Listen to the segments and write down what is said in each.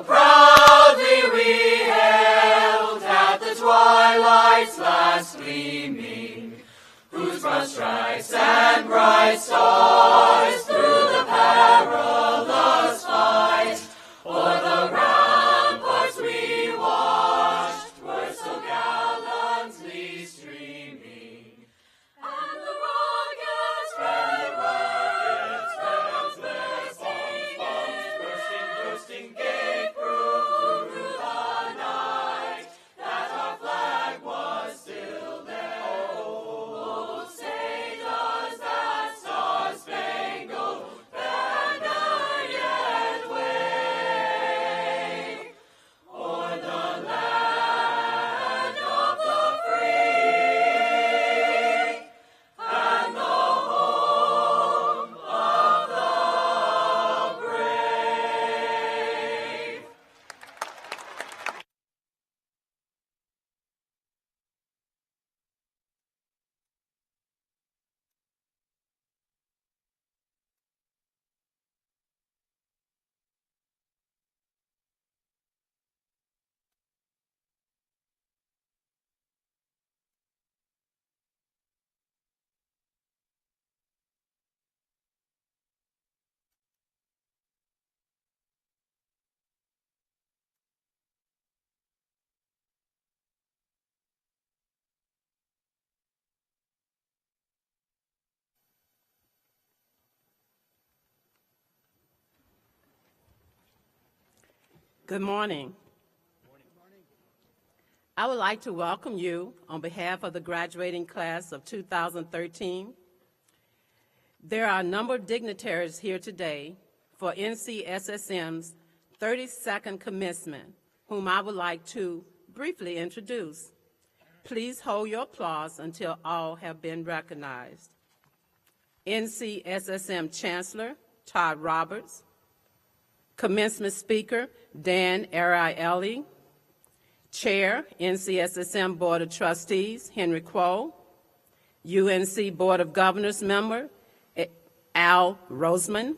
proudly we hailed at the twilight's last gleaming, whose broad stripes and bright stars through the perilous fight o'er the ramparts we watched were so gallantly streaming, and the rockets red bursting gave proof through the night that our flag was still there. Oh, say does that star-spangled banner yet wave o'er the land of the free and the home of the brave. Good morning. I would like to welcome you on behalf of the graduating class of 2013. There are a number of dignitaries here today for NCSSM's 32nd commencement, whom I would like to briefly introduce. Please hold your applause until all have been recognized. NCSSM Chancellor Todd Roberts, Commencement Speaker Dan Ariely, Chair, NCSSM Board of Trustees Henry Quo, UNC Board of Governors member Al Roseman,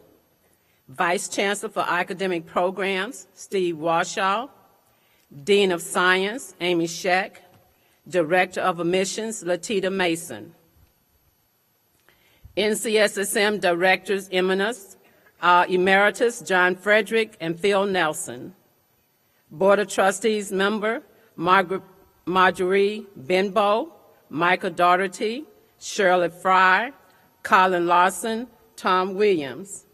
Vice Chancellor for Academic Programs Steve Warshaw, Dean of Science Amy Scheck, Director of Admissions Latita Mason, NCSSM Directors Emeritus John Frederick and Phil Nelson, Board of Trustees member Marjorie Benbow, Michael Doherty, Shirley Fry, Colin Lawson, Tom Williams.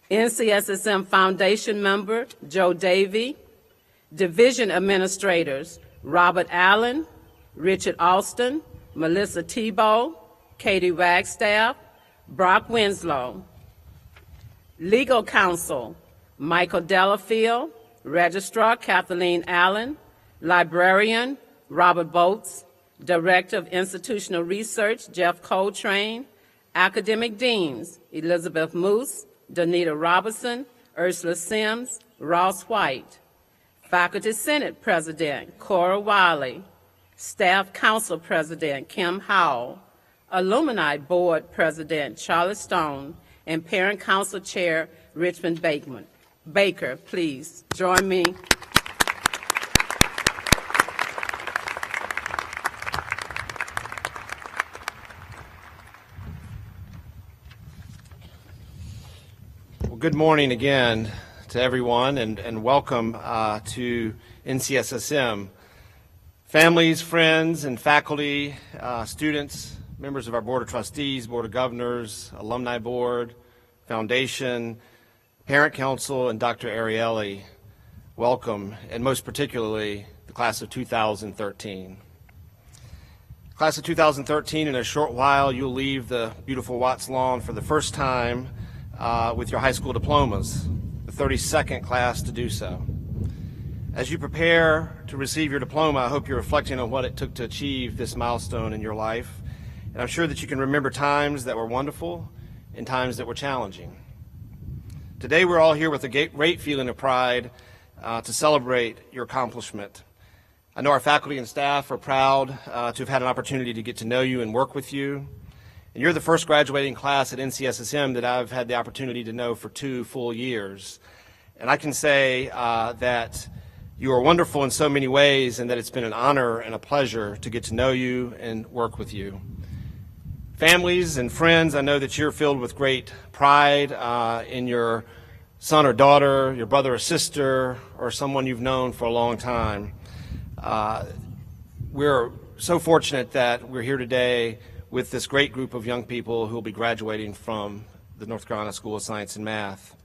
NCSSM Foundation member Joe Davey, Division Administrators Robert Allen, Richard Alston, Melissa Tebow, Katie Wagstaff, Brock Winslow. Legal Counsel Michael Delafield, Registrar Kathleen Allen, Librarian Robert Boats, Director of Institutional Research Jeff Coltrane, Academic Deans Elizabeth Moose, Donita Robertson, Ursula Sims, Ross White, Faculty Senate President Cora Wiley, Staff Council President Kim Howell, Alumni Board President Charlie Stone, and Parent Council Chair Richmond Baker. Please join me. Well, good morning again to everyone, and welcome to NCSSM. Families, friends, and faculty, students, members of our Board of Trustees, Board of Governors, Alumni Board, Foundation, Parent Council, and Dr. Ariely, welcome, and most particularly the class of 2013. Class of 2013, in a short while, you'll leave the beautiful Watts Lawn for the first time with your high school diplomas, the 32nd class to do so. As you prepare to receive your diploma, I hope you're reflecting on what it took to achieve this milestone in your life. And I'm sure that you can remember times that were wonderful and times that were challenging. Today we're all here with a great feeling of pride to celebrate your accomplishment. I know our faculty and staff are proud to have had an opportunity to get to know you and work with you. And you're the first graduating class at NCSSM that I've had the opportunity to know for 2 full years. And I can say that you are wonderful in so many ways, and that it's been an honor and a pleasure to get to know you and work with you. Families and friends, I know that you're filled with great pride in your son or daughter, your brother or sister, or someone you've known for a long time. We're so fortunate that we're here today with this great group of young people who will be graduating from the North Carolina School of Science and Math.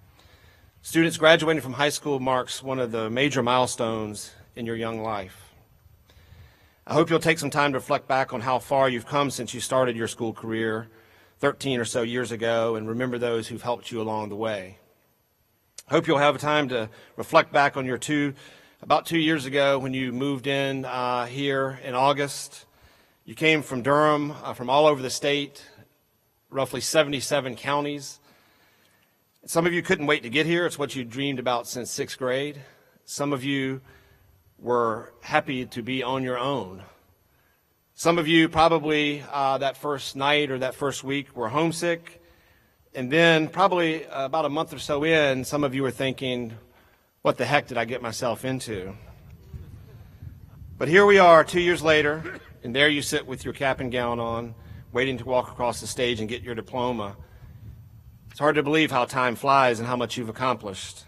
Students graduating from high school marks one of the major milestones in your young life. I hope you'll take some time to reflect back on how far you've come since you started your school career 13 or so years ago, and remember those who've helped you along the way. I hope you'll have time to reflect back on your about 2 years ago when you moved in here in August. You came from Durham, from all over the state, roughly 77 counties. Some of you couldn't wait to get here. It's what you dreamed about since 6th grade. Some of you were happy to be on your own. Some of you probably that first night or that first week were homesick. And then probably about a month or so in, some of you were thinking, what the heck did I get myself into? But here we are 2 years later, and there you sit with your cap and gown on, waiting to walk across the stage and get your diploma. It's hard to believe how time flies and how much you've accomplished.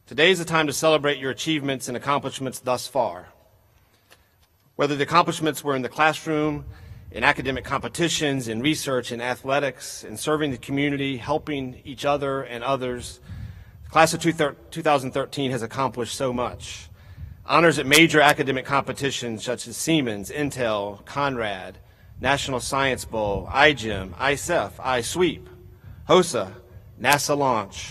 Today is the time to celebrate your achievements and accomplishments thus far. Whether the accomplishments were in the classroom, in academic competitions, in research, in athletics, in serving the community, helping each other and others, the class of 2013 has accomplished so much. Honors at major academic competitions such as Siemens, Intel, Conrad, National Science Bowl, iGEM, ISEF, iSweep, HOSA, NASA Launch,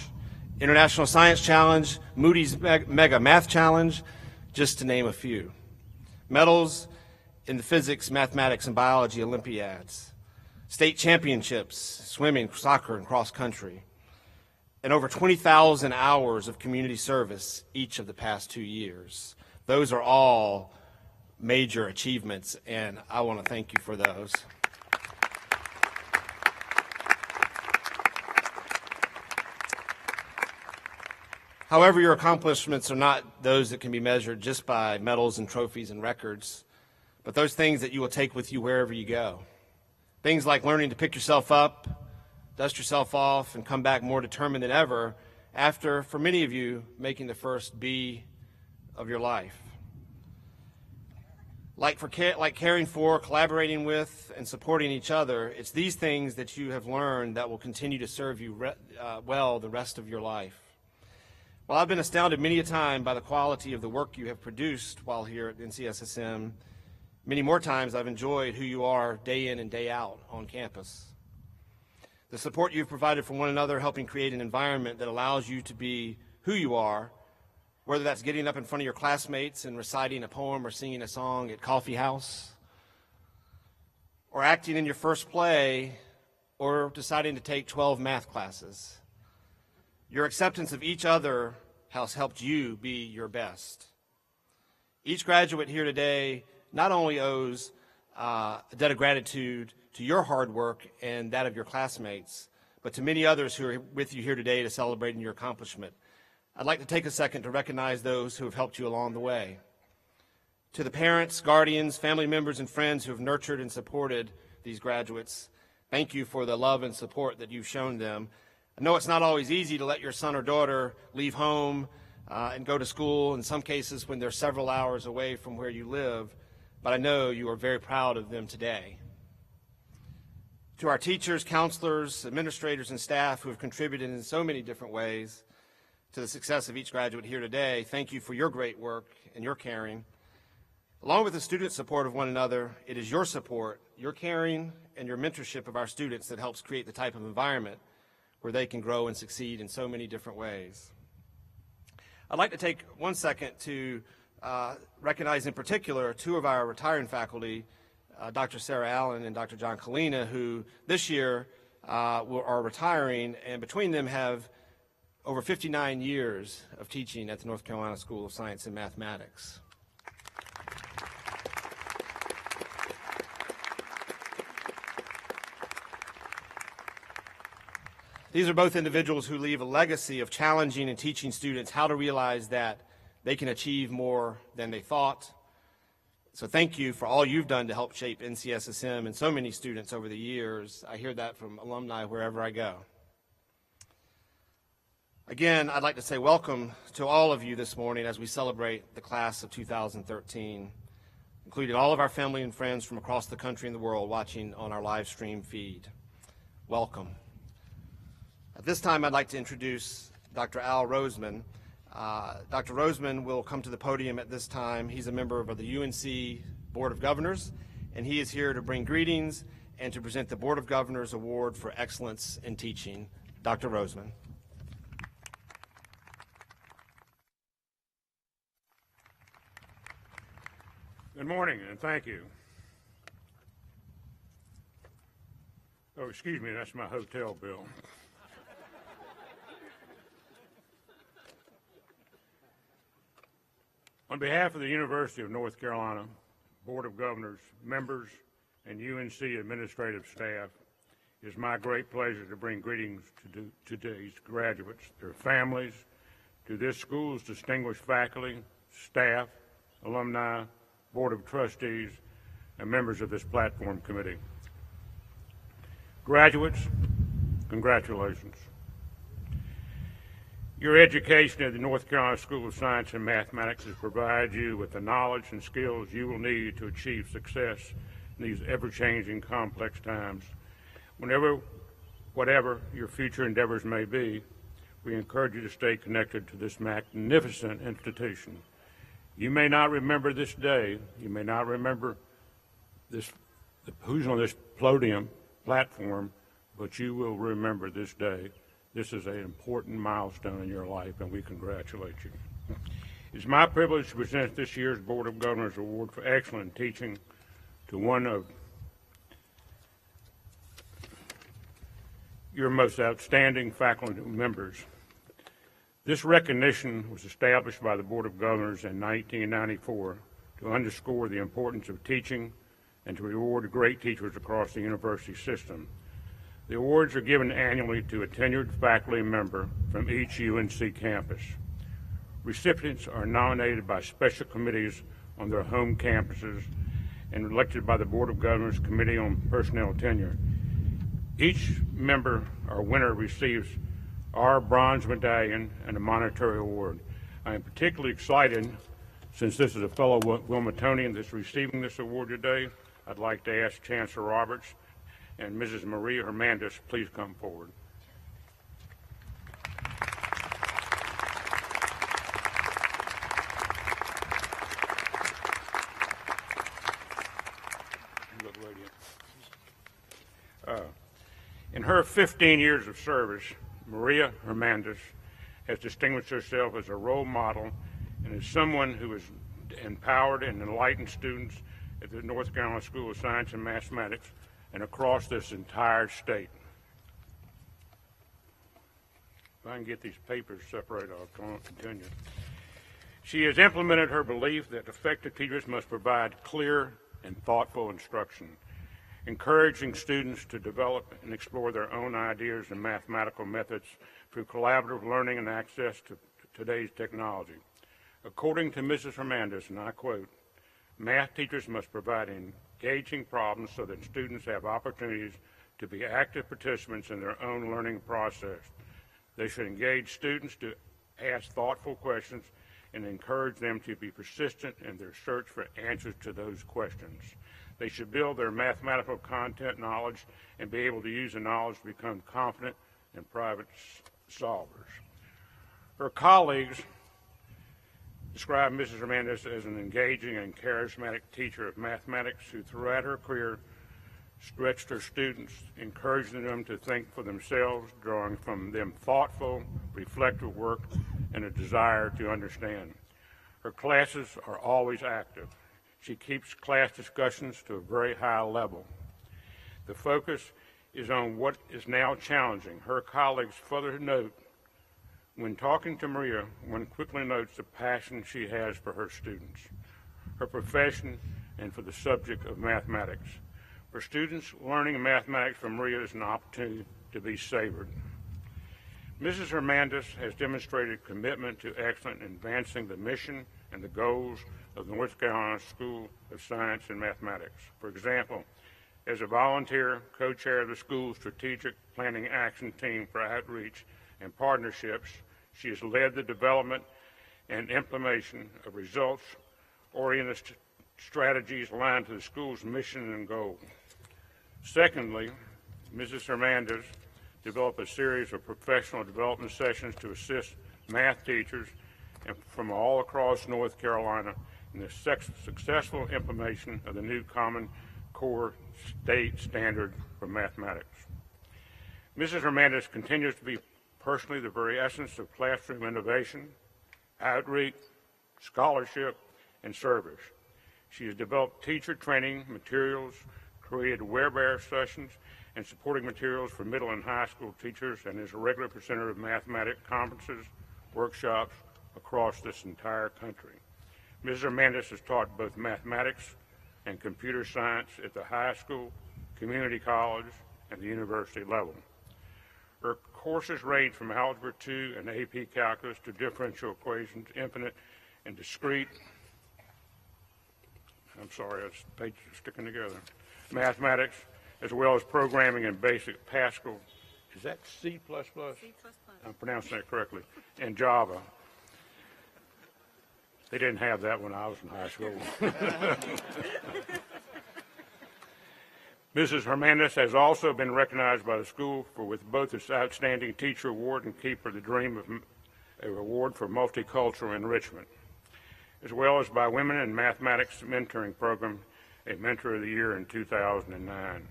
International Science Challenge, Moody's Mega Math Challenge, just to name a few. Medals in the physics, mathematics, and biology Olympiads, state championships, swimming, soccer, and cross country, and over 20,000 hours of community service each of the past 2 years. Those are all major achievements, and I want to thank you for those. However, your accomplishments are not those that can be measured just by medals and trophies and records, but those things that you will take with you wherever you go. Things like learning to pick yourself up, dust yourself off, and come back more determined than ever after, for many of you, making the first B of your life. Like caring for, collaborating with, and supporting each other, it's these things that you have learned that will continue to serve you well the rest of your life. While I've been astounded many a time by the quality of the work you have produced while here at NCSSM, many more times I've enjoyed who you are day in and day out on campus. The support you've provided for one another, helping create an environment that allows you to be who you are, whether that's getting up in front of your classmates and reciting a poem or singing a song at Coffee House, or acting in your first play, or deciding to take 12 math classes. Your acceptance of each other has helped you be your best. Each graduate here today not only owes a debt of gratitude to your hard work and that of your classmates, but to many others who are with you here today to celebrate your accomplishment. I'd like to take a second to recognize those who have helped you along the way. To the parents, guardians, family members, and friends who have nurtured and supported these graduates, thank you for the love and support that you've shown them. I know it's not always easy to let your son or daughter leave home and go to school, in some cases when they're several hours away from where you live, but I know you are very proud of them today. To our teachers, counselors, administrators, and staff who have contributed in so many different ways to the success of each graduate here today, thank you for your great work and your caring. Along with the student support of one another, it is your support, your caring, and your mentorship of our students that helps create the type of environment where they can grow and succeed in so many different ways. I'd like to take 1 second to recognize in particular two of our retiring faculty, Dr. Sarah Allen and Dr. John Kalina, who this year are retiring, and between them have over 59 years of teaching at the North Carolina School of Science and Mathematics. These are both individuals who leave a legacy of challenging and teaching students how to realize that they can achieve more than they thought. So thank you for all you've done to help shape NCSSM and so many students over the years. I hear that from alumni wherever I go. Again, I'd like to say welcome to all of you this morning as we celebrate the class of 2013, including all of our family and friends from across the country and the world watching on our live stream feed. Welcome. At this time, I'd like to introduce Dr. Al Roseman. Dr. Roseman will come to the podium at this time. He's a member of the UNC Board of Governors, and he is here to bring greetings and to present the Board of Governors Award for Excellence in Teaching. Dr. Roseman. Good morning, and thank you. Oh, excuse me, that's my hotel bill. On behalf of the University of North Carolina, Board of Governors, members, and UNC administrative staff, it is my great pleasure to bring greetings to today's graduates, their families, to this school's distinguished faculty, staff, alumni, Board of Trustees, and members of this platform committee. Graduates, congratulations. Your education at the North Carolina School of Science and Mathematics has provided you with the knowledge and skills you will need to achieve success in these ever-changing, complex times. Whatever your future endeavors may be, we encourage you to stay connected to this magnificent institution. You may not remember this day, you may not remember who's on this platform, but you will remember this day. This is an important milestone in your life, and we congratulate you. It's my privilege to present this year's Board of Governors Award for Excellent Teaching to one of your most outstanding faculty members. This recognition was established by the Board of Governors in 1994 to underscore the importance of teaching and to reward great teachers across the university system. The awards are given annually to a tenured faculty member from each UNC campus. Recipients are nominated by special committees on their home campuses and elected by the Board of Governors Committee on Personnel Tenure. Each member or winner receives our bronze medallion and a monetary award. I am particularly excited, since this is a fellow Wilmingtonian that's receiving this award today. I'd like to ask Chancellor Roberts and Mrs. Maria Hernandez, please come forward. You look radiant. In her 15 years of service, Maria Hernandez has distinguished herself as a role model and as someone who has empowered and enlightened students at the North Carolina School of Science and Mathematics and across this entire state. If I can get these papers separated, I'll continue. She has implemented her belief that effective teachers must provide clear and thoughtful instruction, encouraging students to develop and explore their own ideas and mathematical methods through collaborative learning and access to today's technology. According to Mrs. Hernandez, and I quote, "Math teachers must provide engaging problems so that students have opportunities to be active participants in their own learning process. They should engage students to ask thoughtful questions and encourage them to be persistent in their search for answers to those questions. They should build their mathematical content knowledge and be able to use the knowledge to become confident and private solvers." Her colleagues described Mrs. Hernandez as an engaging and charismatic teacher of mathematics who throughout her career stretched her students, encouraging them to think for themselves, drawing from them thoughtful, reflective work, and a desire to understand. Her classes are always active. She keeps class discussions to a very high level. The focus is on what is now challenging. Her colleagues further note, when talking to Maria, one quickly notes the passion she has for her students, her profession, and for the subject of mathematics. For students, learning mathematics from Maria is an opportunity to be savored. Mrs. Hernandez has demonstrated commitment to excellence in advancing the mission and the goals of the North Carolina School of Science and Mathematics. For example, as a volunteer co-chair of the school's strategic planning action team for outreach and partnerships, she has led the development and implementation of results-oriented strategies aligned to the school's mission and goal. Secondly, Mrs. Hernandez developed a series of professional development sessions to assist math teachers from all across North Carolina in the successful implementation of the new Common Core state standard for mathematics. Mrs. Hernandez continues to be personally the very essence of classroom innovation, outreach, scholarship, and service. She has developed teacher training materials, created webinar sessions, and supporting materials for middle and high school teachers, and is a regular presenter of mathematics conferences, workshops across this entire country. Mrs. Hernandez has taught both mathematics and computer science at the high school, community college, and the university level. Her courses range from Algebra 2 and AP Calculus to differential equations, infinite and discrete, this page is sticking together, mathematics, as well as programming and basic Pascal, is that C++? C++. I'm pronouncing that correctly, and Java. They didn't have that when I was in high school. Mrs. Hernandez has also been recognized by the school with both its Outstanding Teacher Award and Keeper the Dream of an award for multicultural enrichment, as well as by Women in Mathematics Mentoring Program, a Mentor of the Year in 2009.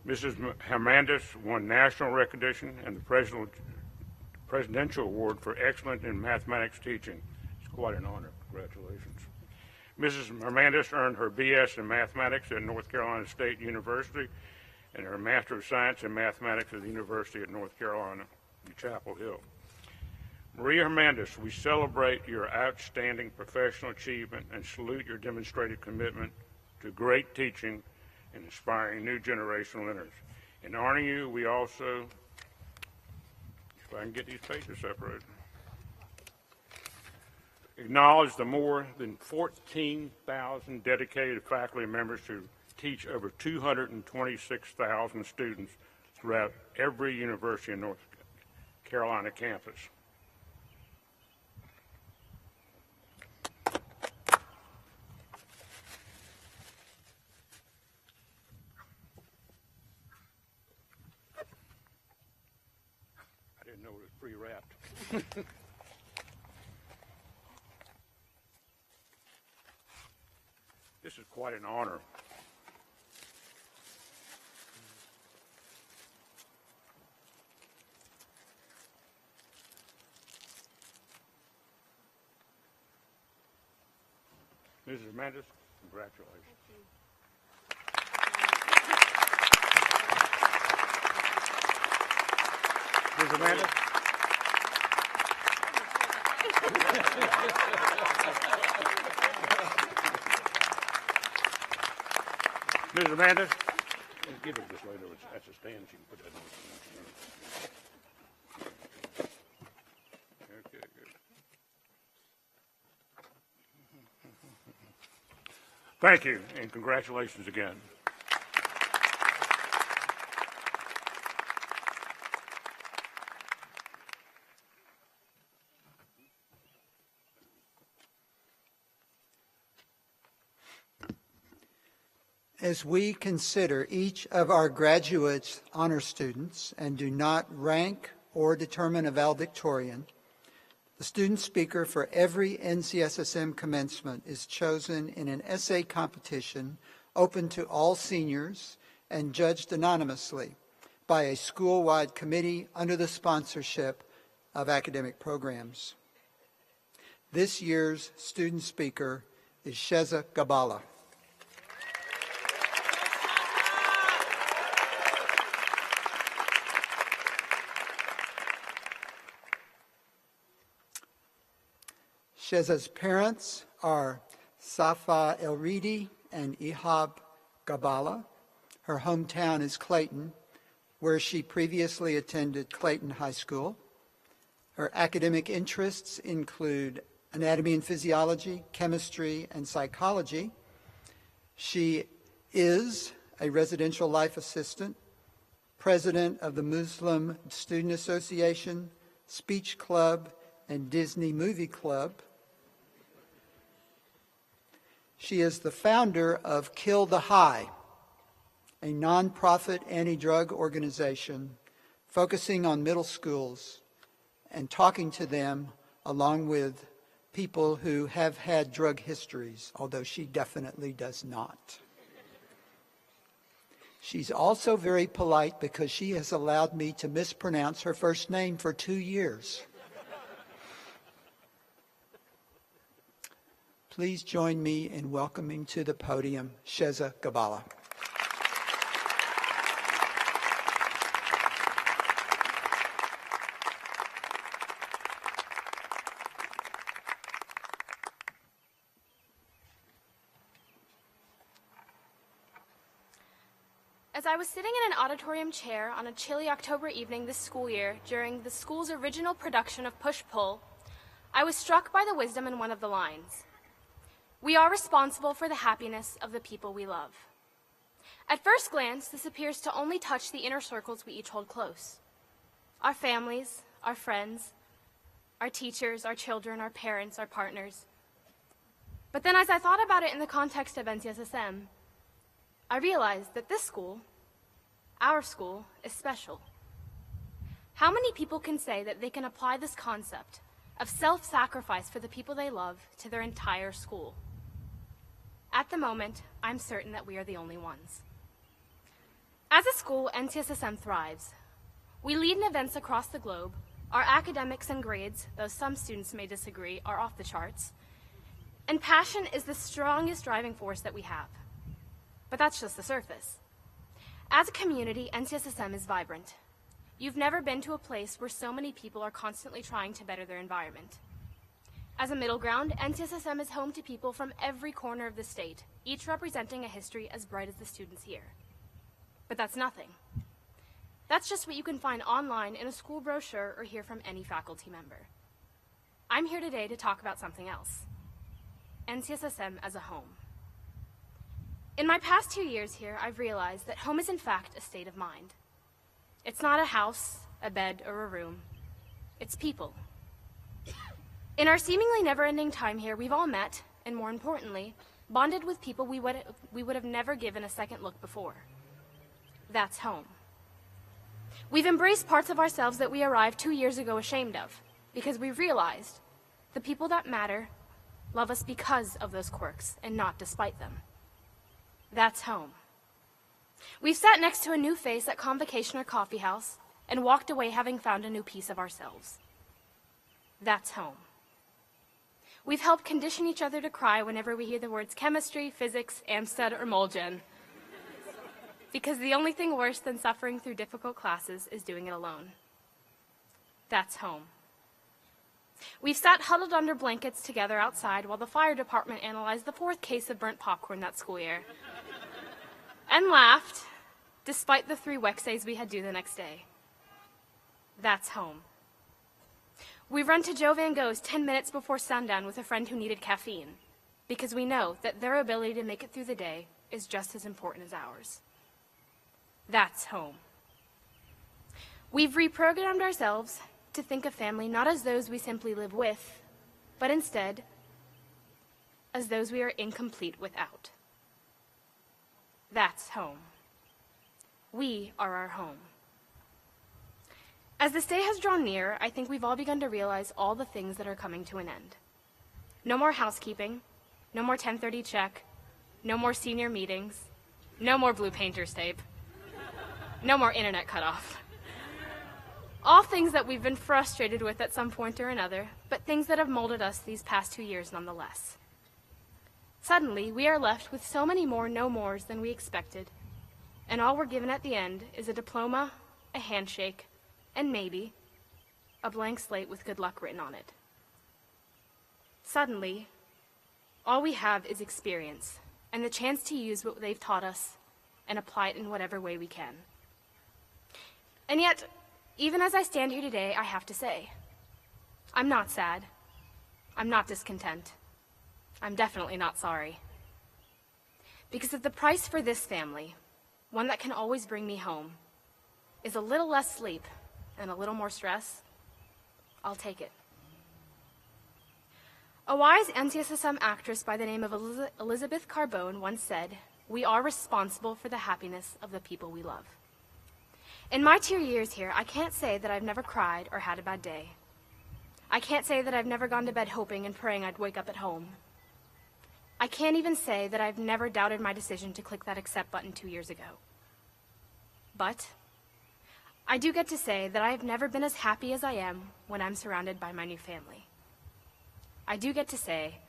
Mrs. Hernandez won national recognition and the Presidential Award for Excellence in Mathematics Teaching. It's quite an honor. Congratulations. Mrs. Hernandez earned her BS in Mathematics at North Carolina State University and her Master of Science in Mathematics at the University of North Carolina in Chapel Hill. Maria Hernandez, we celebrate your outstanding professional achievement and salute your demonstrated commitment to great teaching and inspiring new generational learners. In honoring you, we also, if I can get these pages separated, acknowledge the more than 14,000 dedicated faculty members who teach over 226,000 students throughout every University of North Carolina campus. I didn't know it was pre-wrapped. This is quite an honor. Mrs. Hernandez, congratulations. Mrs. Hernandez. Mrs. Hernandez, give it this later. That's a stand. You can put that on. Okay, good. Thank you, and congratulations again. As we consider each of our graduates honor students and do not rank or determine a valedictorian, the student speaker for every NCSSM commencement is chosen in an essay competition open to all seniors and judged anonymously by a school-wide committee under the sponsorship of academic programs. This year's student speaker is Sheza Gabala. Sheza's parents are Safa Elridi and Ihab Gabala. Her hometown is Clayton, where she previously attended Clayton High School. Her academic interests include anatomy and physiology, chemistry, and psychology. She is a residential life assistant, president of the Muslim Student Association, Speech Club, and Disney Movie Club. She is the founder of Kill the High, a nonprofit anti-drug organization focusing on middle schools and talking to them along with people who have had drug histories, although she definitely does not. She's also very polite because she has allowed me to mispronounce her first name for 2 years. Please join me in welcoming to the podium Sheza Gabala. As I was sitting in an auditorium chair on a chilly October evening this school year during the school's original production of Push-Pull, I was struck by the wisdom in one of the lines. We are responsible for the happiness of the people we love. At first glance, this appears to only touch the inner circles we each hold close. Our families, our friends, our teachers, our children, our parents, our partners. But then as I thought about it in the context of NCSSM, I realized that this school, our school, is special. How many people can say that they can apply this concept of self-sacrifice for the people they love to their entire school? At the moment, I'm certain that we are the only ones. As a school, NCSSM thrives. We lead in events across the globe. Our academics and grades, though some students may disagree, are off the charts. And passion is the strongest driving force that we have. But that's just the surface. As a community, NCSSM is vibrant. You've never been to a place where so many people are constantly trying to better their environment. As a middle ground, NCSSM is home to people from every corner of the state, each representing a history as bright as the students here. But that's nothing. That's just what you can find online in a school brochure or hear from any faculty member. I'm here today to talk about something else. NCSSM as a home. In my past 2 years here, I've realized that home is in fact a state of mind. It's not a house, a bed, or a room. It's people. In our seemingly never-ending time here, we've all met, and more importantly, bonded with people we would have never given a second look before. That's home. We've embraced parts of ourselves that we arrived 2 years ago ashamed of, because we realized the people that matter love us because of those quirks and not despite them. That's home. We've sat next to a new face at Convocation or coffee house and walked away having found a new piece of ourselves. That's home. We've helped condition each other to cry whenever we hear the words chemistry, physics, Amsted, or Molgen. Because the only thing worse than suffering through difficult classes is doing it alone. That's home. We've sat huddled under blankets together outside while the fire department analyzed the 4th case of burnt popcorn that school year. And laughed, despite the 3 Wexays we had due the next day. That's home. We run to Joe Van Gogh's 10 minutes before sundown with a friend who needed caffeine, because we know that their ability to make it through the day is just as important as ours. That's home. We've reprogrammed ourselves to think of family not as those we simply live with, but instead as those we are incomplete without. That's home. We are our home. As this day has drawn near, I think we've all begun to realize all the things that are coming to an end. No more housekeeping, no more 10:30 check, no more senior meetings, no more blue painter's tape, no more internet cutoff. All things that we've been frustrated with at some point or another, but things that have molded us these past 2 years nonetheless. Suddenly, we are left with so many more no-mores than we expected, and all we're given at the end is a diploma, a handshake, and maybe a blank slate with good luck written on it. Suddenly, all we have is experience and the chance to use what they've taught us and apply it in whatever way we can. And yet, even as I stand here today, I have to say, I'm not sad. I'm not discontent. I'm definitely not sorry. Because if the price for this family, one that can always bring me home, is a little less sleep and a little more stress, I'll take it. A wise NCSSM actress by the name of Elizabeth Carbone once said, "We are responsible for the happiness of the people we love." In my 2 years here, I can't say that I've never cried or had a bad day. I can't say that I've never gone to bed hoping and praying I'd wake up at home. I can't even say that I've never doubted my decision to click that accept button 2 years ago. But I do get to say that I have never been as happy as I am when I'm surrounded by my new family. I do get to say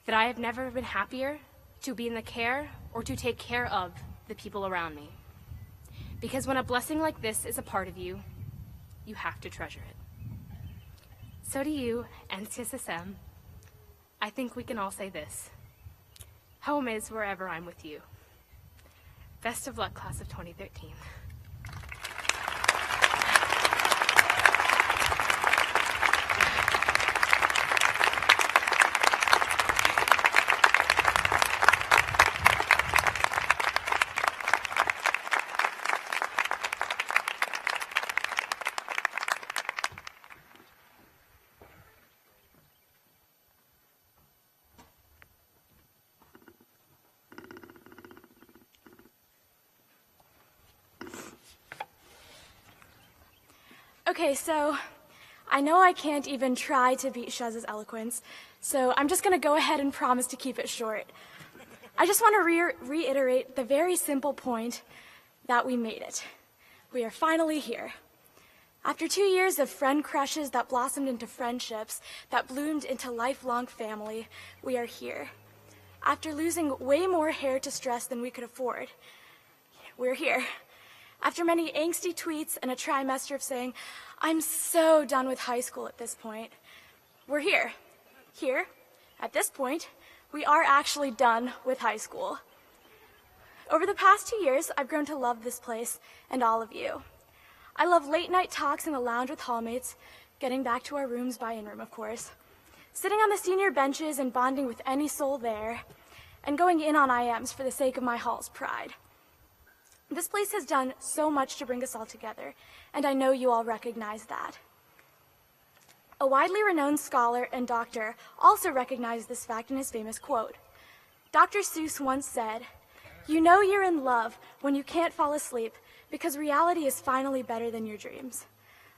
that I have never been happier to be in the care or to take care of the people around me. Because when a blessing like this is a part of you, you have to treasure it. So to you, NCSSM, I think we can all say this: home is wherever I'm with you. Best of luck, class of 2013. Okay, so I know I can't even try to beat Shaz's eloquence, so I'm just going to go ahead and promise to keep it short. I just want to reiterate the very simple point that we made it. We are finally here. After 2 years of friend crushes that blossomed into friendships, that bloomed into lifelong family, we are here. After losing way more hair to stress than we could afford, we're here. After many angsty tweets and a trimester of saying, "I'm so done with high school at this point," we're here. Here, at this point, we are actually done with high school. Over the past 2 years, I've grown to love this place and all of you. I love late night talks in the lounge with hallmates, getting back to our rooms by in-room, of course, sitting on the senior benches and bonding with any soul there, and going in on IMs for the sake of my hall's pride. This place has done so much to bring us all together, and I know you all recognize that. A widely renowned scholar and doctor also recognized this fact in his famous quote. Dr. Seuss once said, "You know you're in love when you can't fall asleep because reality is finally better than your dreams."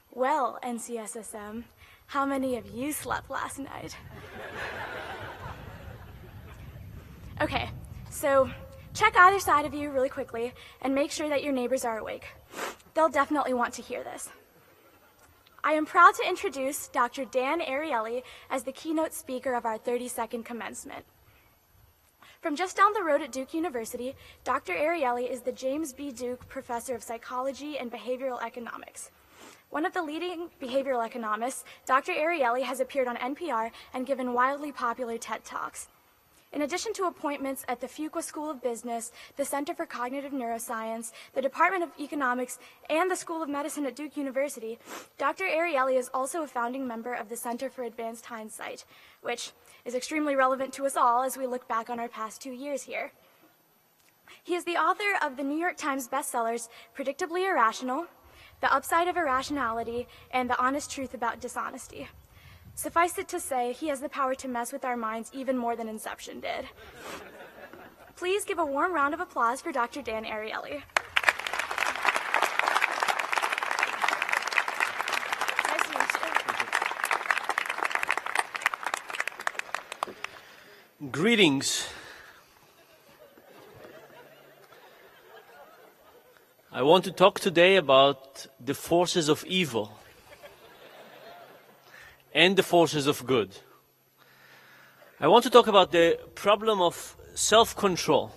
Well, NCSSM, how many of you slept last night? Okay, so check either side of you really quickly and make sure that your neighbors are awake. They'll definitely want to hear this. I am proud to introduce Dr. Dan Ariely as the keynote speaker of our 32nd commencement. From just down the road at Duke University, Dr. Ariely is the James B. Duke Professor of Psychology and Behavioral Economics. One of the leading behavioral economists, Dr. Ariely has appeared on NPR and given wildly popular TED Talks. In addition to appointments at the Fuqua School of Business, the Center for Cognitive Neuroscience, the Department of Economics, and the School of Medicine at Duke University, Dr. Ariely is also a founding member of the Center for Advanced Hindsight, which is extremely relevant to us all as we look back on our past 2 years here. He is the author of the New York Times bestsellers Predictably Irrational, The Upside of Irrationality, and The Honest Truth About Dishonesty. Suffice it to say, he has the power to mess with our minds even more than Inception did. Please give a warm round of applause for Dr. Dan Ariely. Nice to meet you. Greetings. I want to talk today about the forces of evil and the forces of good. I want to talk about the problem of self-control.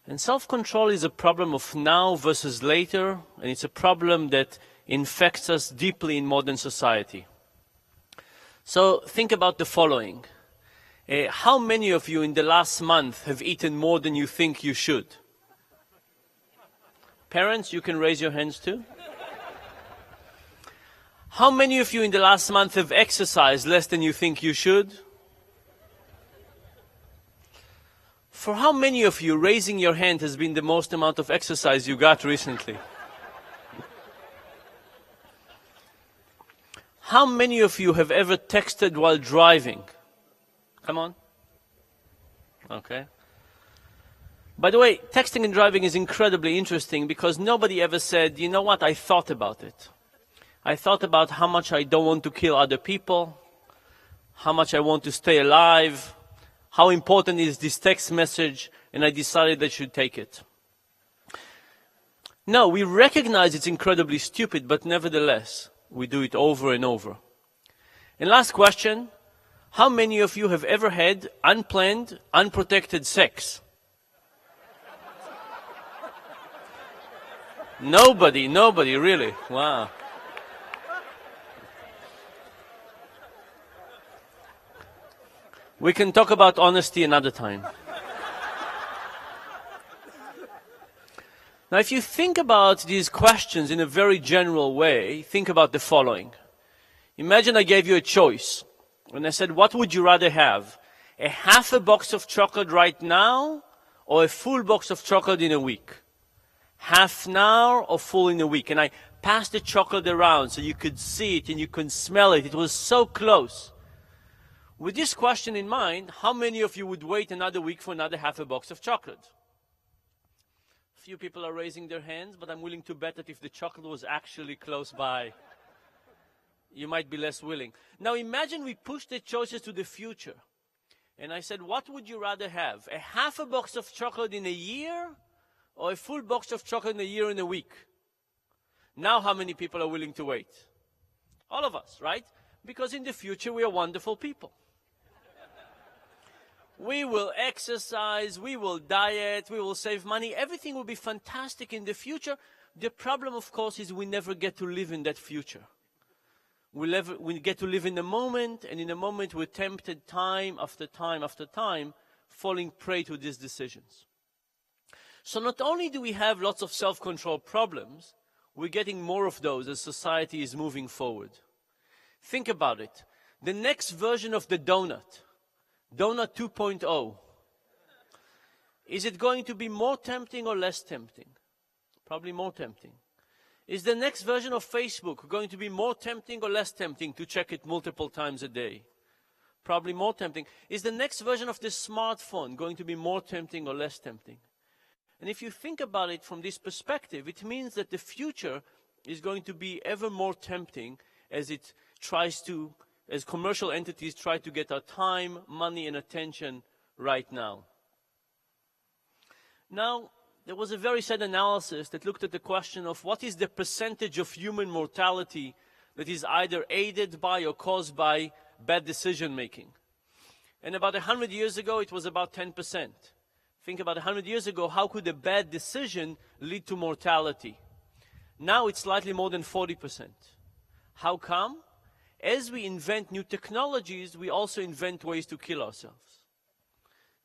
And self-control is a problem of now versus later, and it's a problem that infects us deeply in modern society. So think about the following. How many of you in the last month have eaten more than you think you should? Parents, you can raise your hands too. How many of you in the last month have exercised less than you think you should? For how many of you, raising your hand has been the most amount of exercise you got recently? How many of you have ever texted while driving? Come on. Okay. By the way, texting and driving is incredibly interesting because nobody ever said, you know what, I thought about it. I thought about how much I don't want to kill other people, how much I want to stay alive, how important is this text message, and I decided I should take it. No, we recognize it's incredibly stupid, but nevertheless, we do it over and over. And last question, how many of you have ever had unplanned, unprotected sex? Nobody, really. Wow. We can talk about honesty another time. Now, if you think about these questions in a very general way, think about the following. Imagine I gave you a choice, and I said, what would you rather have? A half a box of chocolate right now, or a full box of chocolate in a week? Half now or full in a week? And I passed the chocolate around so you could see it and you could smell it. It was so close. With this question in mind, how many of you would wait another week for another half a box of chocolate? Few people are raising their hands, but I'm willing to bet that if the chocolate was actually close by, you might be less willing. Now imagine we push the choices to the future. And I said, what would you rather have? A half a box of chocolate in a year or a full box of chocolate in a year and a week? Now how many people are willing to wait? All of us, right? Because in the future we are wonderful people. We will exercise, we will diet, we will save money. Everything will be fantastic in the future. The problem, of course, is we never get to live in that future. We get to live in the moment, and in the moment we're tempted time after time after time, falling prey to these decisions. So not only do we have lots of self-control problems, we're getting more of those as society is moving forward. Think about it. The next version of the donut, Donut 2.0, is it going to be more tempting or less tempting? Probably more tempting. Is the next version of Facebook going to be more tempting or less tempting to check it multiple times a day? Probably more tempting. Is the next version of the smartphone going to be more tempting or less tempting? And if you think about it from this perspective, it means that the future is going to be ever more tempting as it tries to, as commercial entities try to get our time, money, and attention right now. Now, there was a very sad analysis that looked at the question of what is the percentage of human mortality that is either aided by or caused by bad decision making. And about 100 years ago, it was about 10%. Think about 100 years ago, how could a bad decision lead to mortality? Now it's slightly more than 40%. How come? As we invent new technologies, we also invent ways to kill ourselves.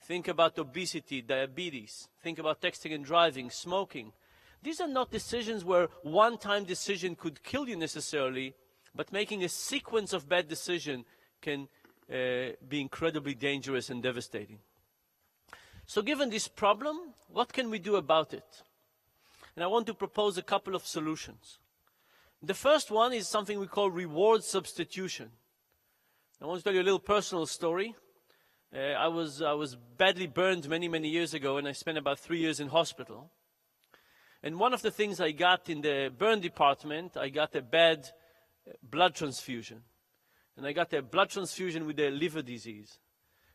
Think about obesity, diabetes. Think about texting and driving, smoking. These are not decisions where one-time decision could kill you necessarily, but making a sequence of bad decisions can be incredibly dangerous and devastating. So given this problem, what can we do about it? And I want to propose a couple of solutions. The first one is something we call reward substitution. I want to tell you a little personal story. I was badly burned many years ago, and I spent about 3 years in hospital. And one of the things I got in the burn department, I got a bad blood transfusion. And I got a blood transfusion with a liver disease.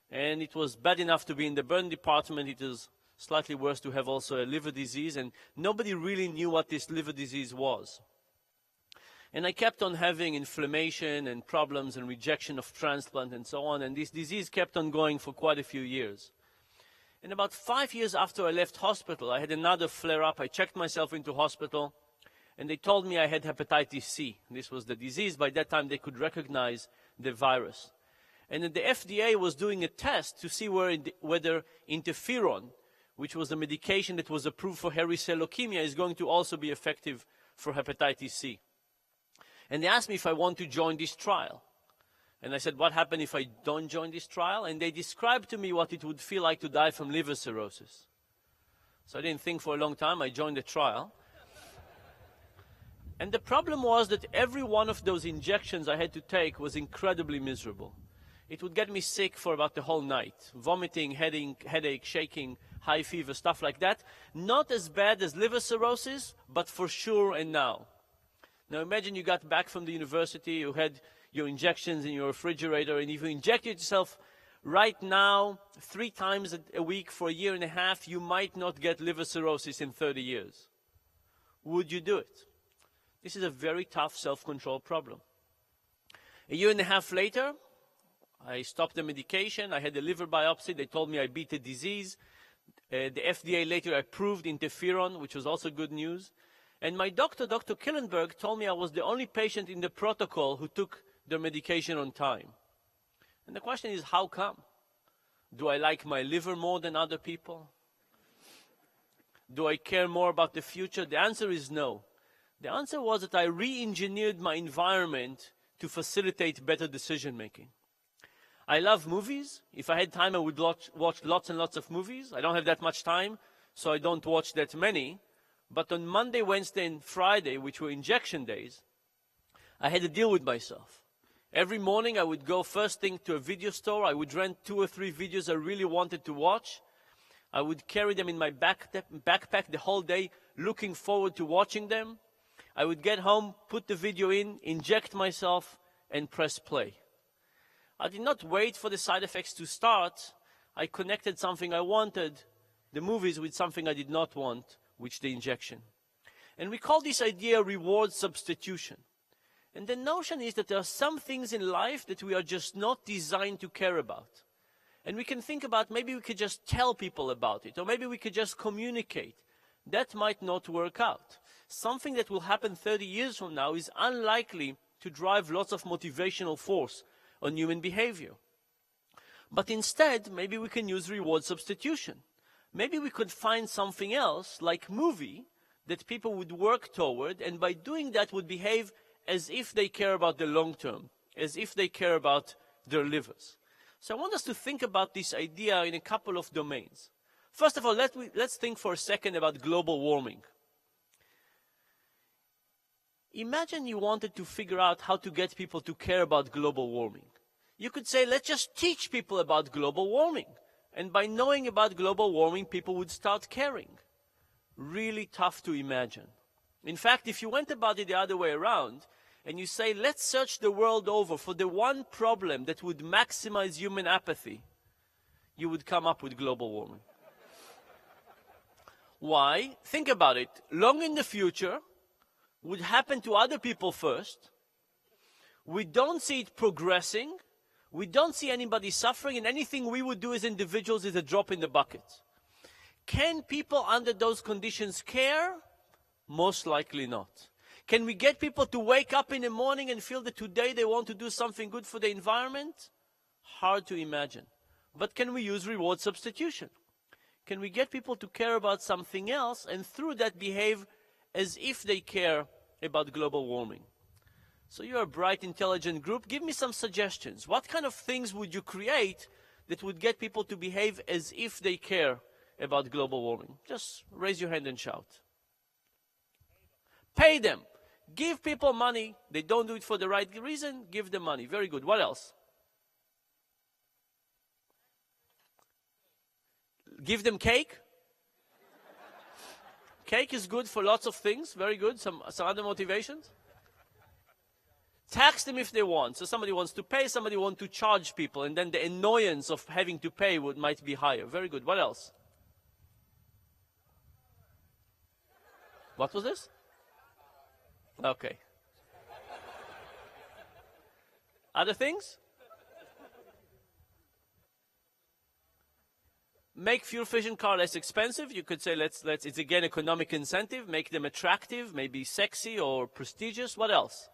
And it was bad enough to be in the burn department. It was slightly worse to have also a liver disease, and nobody really knew what this liver disease was. And I kept on having inflammation and problems and rejection of transplant and so on, and this disease kept on going for quite a few years. And about 5 years after I left hospital, I had another flare-up. I checked myself into hospital, and they told me I had hepatitis C. This was the disease. By that time, they could recognize the virus. And then the FDA was doing a test to see whether interferon, which was the medication that was approved for hairy cell leukemia, is going to also be effective for hepatitis C. And they asked me if I want to join this trial. And I said, what happens if I don't join this trial? And they described to me what it would feel like to die from liver cirrhosis. So I didn't think for a long time. I joined the trial. And the problem was that every one of those injections I had to take was incredibly miserable. It would get me sick for about the whole night. Vomiting, headache, shaking, high fever, stuff like that. Not as bad as liver cirrhosis, but for sure and now. Now imagine you got back from the university, you had your injections in your refrigerator, and if you injected yourself right now 3 times a week for a year and a half, you might not get liver cirrhosis in 30 years. Would you do it? This is a very tough self-control problem. A year and a half later, I stopped the medication. I had a liver biopsy. They told me I beat the disease. The FDA later approved interferon, which was also good news. And my doctor, Dr. Killenberg, told me I was the only patient in the protocol who took their medication on time. And the question is, how come? Do I like my liver more than other people? Do I care more about the future? The answer is no. The answer was that I re-engineered my environment to facilitate better decision-making. I love movies. If I had time, I would watch lots and lots of movies. I don't have that much time, so I don't watch that many. But on Monday, Wednesday, and Friday, which were injection days, I had to deal with myself. Every morning, I would go first thing to a video store. I would rent 2 or 3 videos I really wanted to watch. I would carry them in my backpack the whole day, looking forward to watching them. I would get home, put the video in, inject myself, and press play. I did not wait for the side effects to start. I connected something I wanted, the movies, with something I did not want, which the injection. And we call this idea reward substitution. And the notion is that there are some things in life that we are just not designed to care about. And we can think about, maybe we could just tell people about it, or maybe we could just communicate. That might not work out. Something that will happen 30 years from now is unlikely to drive lots of motivational force on human behavior. But instead, maybe we can use reward substitution. Maybe we could find something else, like movie, that people would work toward, and by doing that would behave as if they care about the long term, as if they care about their livers. So I want us to think about this idea in a couple of domains. First of all, let's think for a second about global warming. Imagine you wanted to figure out how to get people to care about global warming. You could say, let's just teach people about global warming. And by knowing about global warming, people would start caring. Really tough to imagine. In fact, if you went about it the other way around, and you say, let's search the world over for the one problem that would maximize human apathy, you would come up with global warming. Why? Think about it. Long in the future, would happen to other people first. We don't see it progressing. We don't see anybody suffering, and anything we would do as individuals is a drop in the bucket. Can people under those conditions care? Most likely not. Can we get people to wake up in the morning and feel that today they want to do something good for the environment? Hard to imagine. But can we use reward substitution? Can we get people to care about something else and through that behave as if they care about global warming? So you're a bright, intelligent group. Give me some suggestions. What kind of things would you create that would get people to behave as if they care about global warming? Just raise your hand and shout. Pay them. Give people money. They don't do it for the right reason. Give them money. Very good. What else? Give them cake. Cake is good for lots of things. Very good. Some other motivations. Tax them if they want. So somebody wants to pay, somebody wants to charge people, and then the annoyance of having to pay might be higher. Very good. What else? What was this? Okay. Other things? Make fuel-efficient car less expensive. You could say, let's. It's again economic incentive. Make them attractive, maybe sexy or prestigious. What else?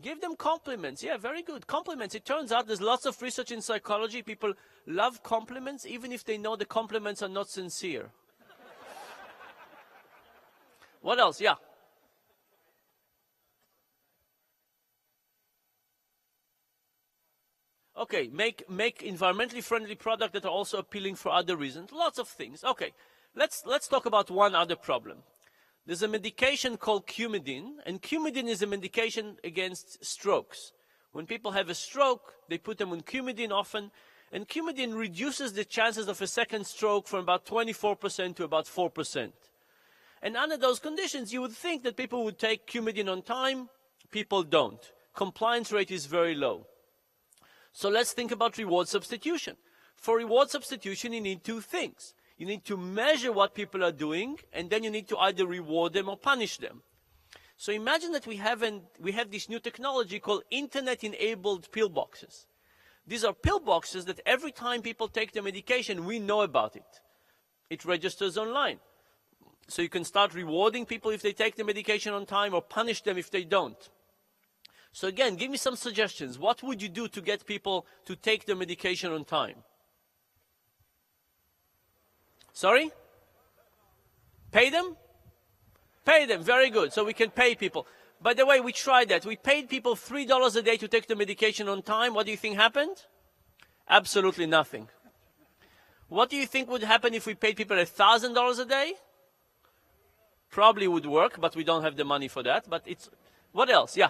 Give them compliments. Yeah, very good. Compliments. It turns out there's lots of research in psychology. People love compliments even if they know the compliments are not sincere. What else? Yeah. Okay, make environmentally friendly products that are also appealing for other reasons. Lots of things. Okay, let's talk about one other problem. There's a medication called Coumadin, and Coumadin is a medication against strokes. When people have a stroke, they put them on Coumadin often, and Coumadin reduces the chances of a second stroke from about 24% to about 4%. And under those conditions, you would think that people would take Coumadin on time. People don't. Compliance rate is very low. So let's think about reward substitution. For reward substitution, you need two things. You need to measure what people are doing, and then you need to either reward them or punish them. So imagine that we have this new technology called internet-enabled pillboxes. These are pillboxes that every time people take the medication, we know about it. It registers online. So you can start rewarding people if they take the medication on time or punish them if they don't. So again, give me some suggestions. What would you do to get people to take the medication on time? Sorry? Pay them? Pay them, very good. So we can pay people. By the way, we tried that. We paid people $3 a day to take the medication on time. What do you think happened? Absolutely nothing. What do you think would happen if we paid people $1,000 a day? Probably would work, but we don't have the money for that. But it's, what else? Yeah.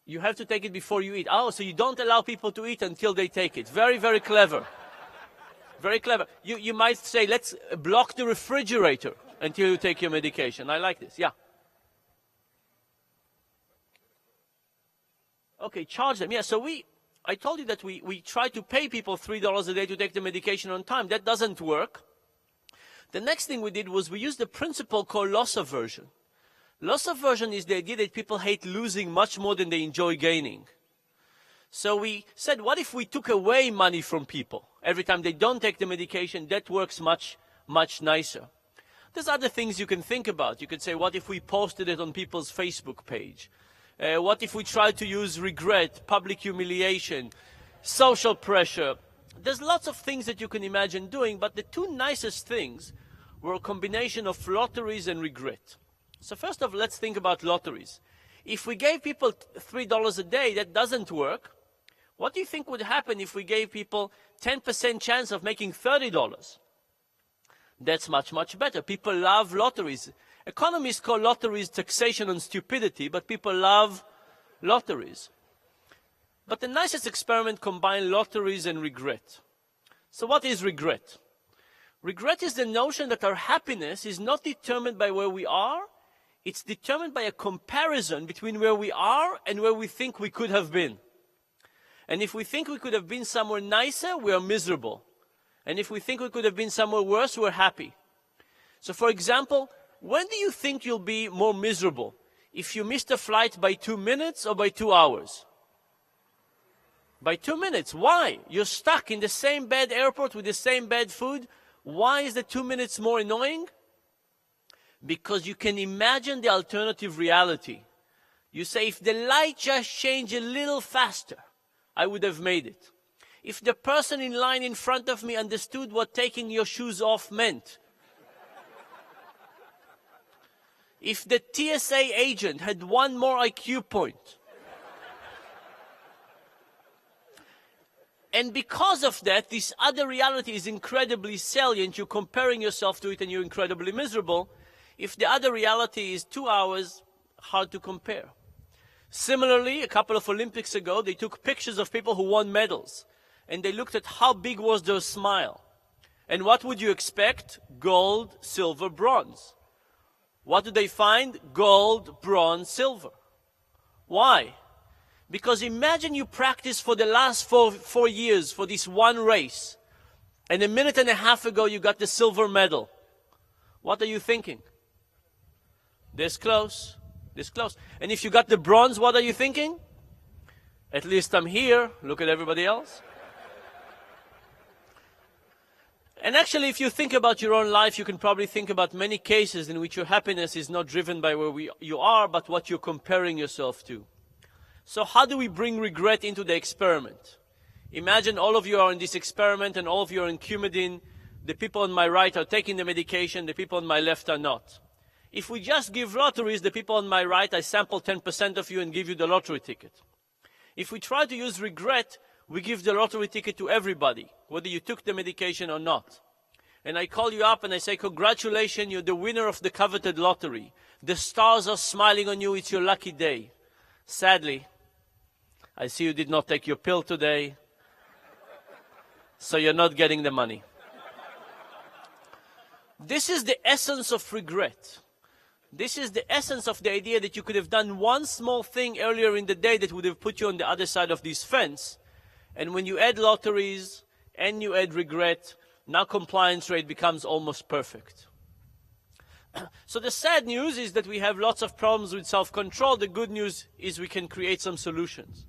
You have to take it before you eat. Oh, so you don't allow people to eat until they take it. Very, very clever. Very clever. You might say, let's block the refrigerator until you take your medication. I like this. Yeah. Okay, charge them. Yeah, so I told you that we try to pay people $3 a day to take the medication on time. That doesn't work. The next thing we did was we used a principle called loss aversion. Loss aversion is the idea that people hate losing much more than they enjoy gaining. So we said, what if we took away money from people? Every time they don't take the medication, that works much, much nicer. There's other things you can think about. You could say, what if we posted it on people's Facebook page? What if we tried to use regret, public humiliation, social pressure? There's lots of things that you can imagine doing, but the two nicest things were a combination of lotteries and regret. So first of all, let's think about lotteries. If we gave people $3 a day, that doesn't work. What do you think would happen if we gave people 10% chance of making $30? That's much, much better. People love lotteries. Economists call lotteries taxation on stupidity, but people love lotteries. But the nicest experiment combined lotteries and regret. So what is regret? Regret is the notion that our happiness is not determined by where we are. It's determined by a comparison between where we are and where we think we could have been. And if we think we could have been somewhere nicer, we are miserable. And if we think we could have been somewhere worse, we're happy. So for example, when do you think you'll be more miserable? If you missed a flight by 2 minutes or by 2 hours? By 2 minutes. Why? You're stuck in the same bad airport with the same bad food. Why is the 2 minutes more annoying? Because you can imagine the alternative reality. You say, if the light just changed a little faster, I would have made it. If the person in line in front of me understood what taking your shoes off meant. If the TSA agent had one more IQ point. And because of that, this other reality is incredibly salient. You're comparing yourself to it and you're incredibly miserable. If the other reality is 2 hours, hard to compare. Similarly, a couple of Olympics ago, they took pictures of people who won medals. And they looked at how big was their smile. And what would you expect? Gold, silver, bronze. What do they find? Gold, bronze, silver. Why? Because imagine you practice for the last four years for this one race. And a minute and a half ago, you got the silver medal. What are you thinking? This close. This close. And if you got the bronze, what are you thinking? At least I'm here. Look at everybody else. And actually, if you think about your own life, you can probably think about many cases in which your happiness is not driven by where you are, but what you're comparing yourself to. So how do we bring regret into the experiment? Imagine all of you are in this experiment and all of you are in Coumadin. The people on my right are taking the medication, the people on my left are not. If we just give lotteries, the people on my right, I sample 10% of you and give you the lottery ticket. If we try to use regret, we give the lottery ticket to everybody, whether you took the medication or not. And I call you up and I say, congratulations, you're the winner of the coveted lottery. The stars are smiling on you, it's your lucky day. Sadly, I see you did not take your pill today, so you're not getting the money. This is the essence of regret. This is the essence of the idea that you could have done one small thing earlier in the day that would have put you on the other side of this fence. And when you add lotteries and you add regret, now compliance rate becomes almost perfect. So the sad news is that we have lots of problems with self-control. The good news is we can create some solutions.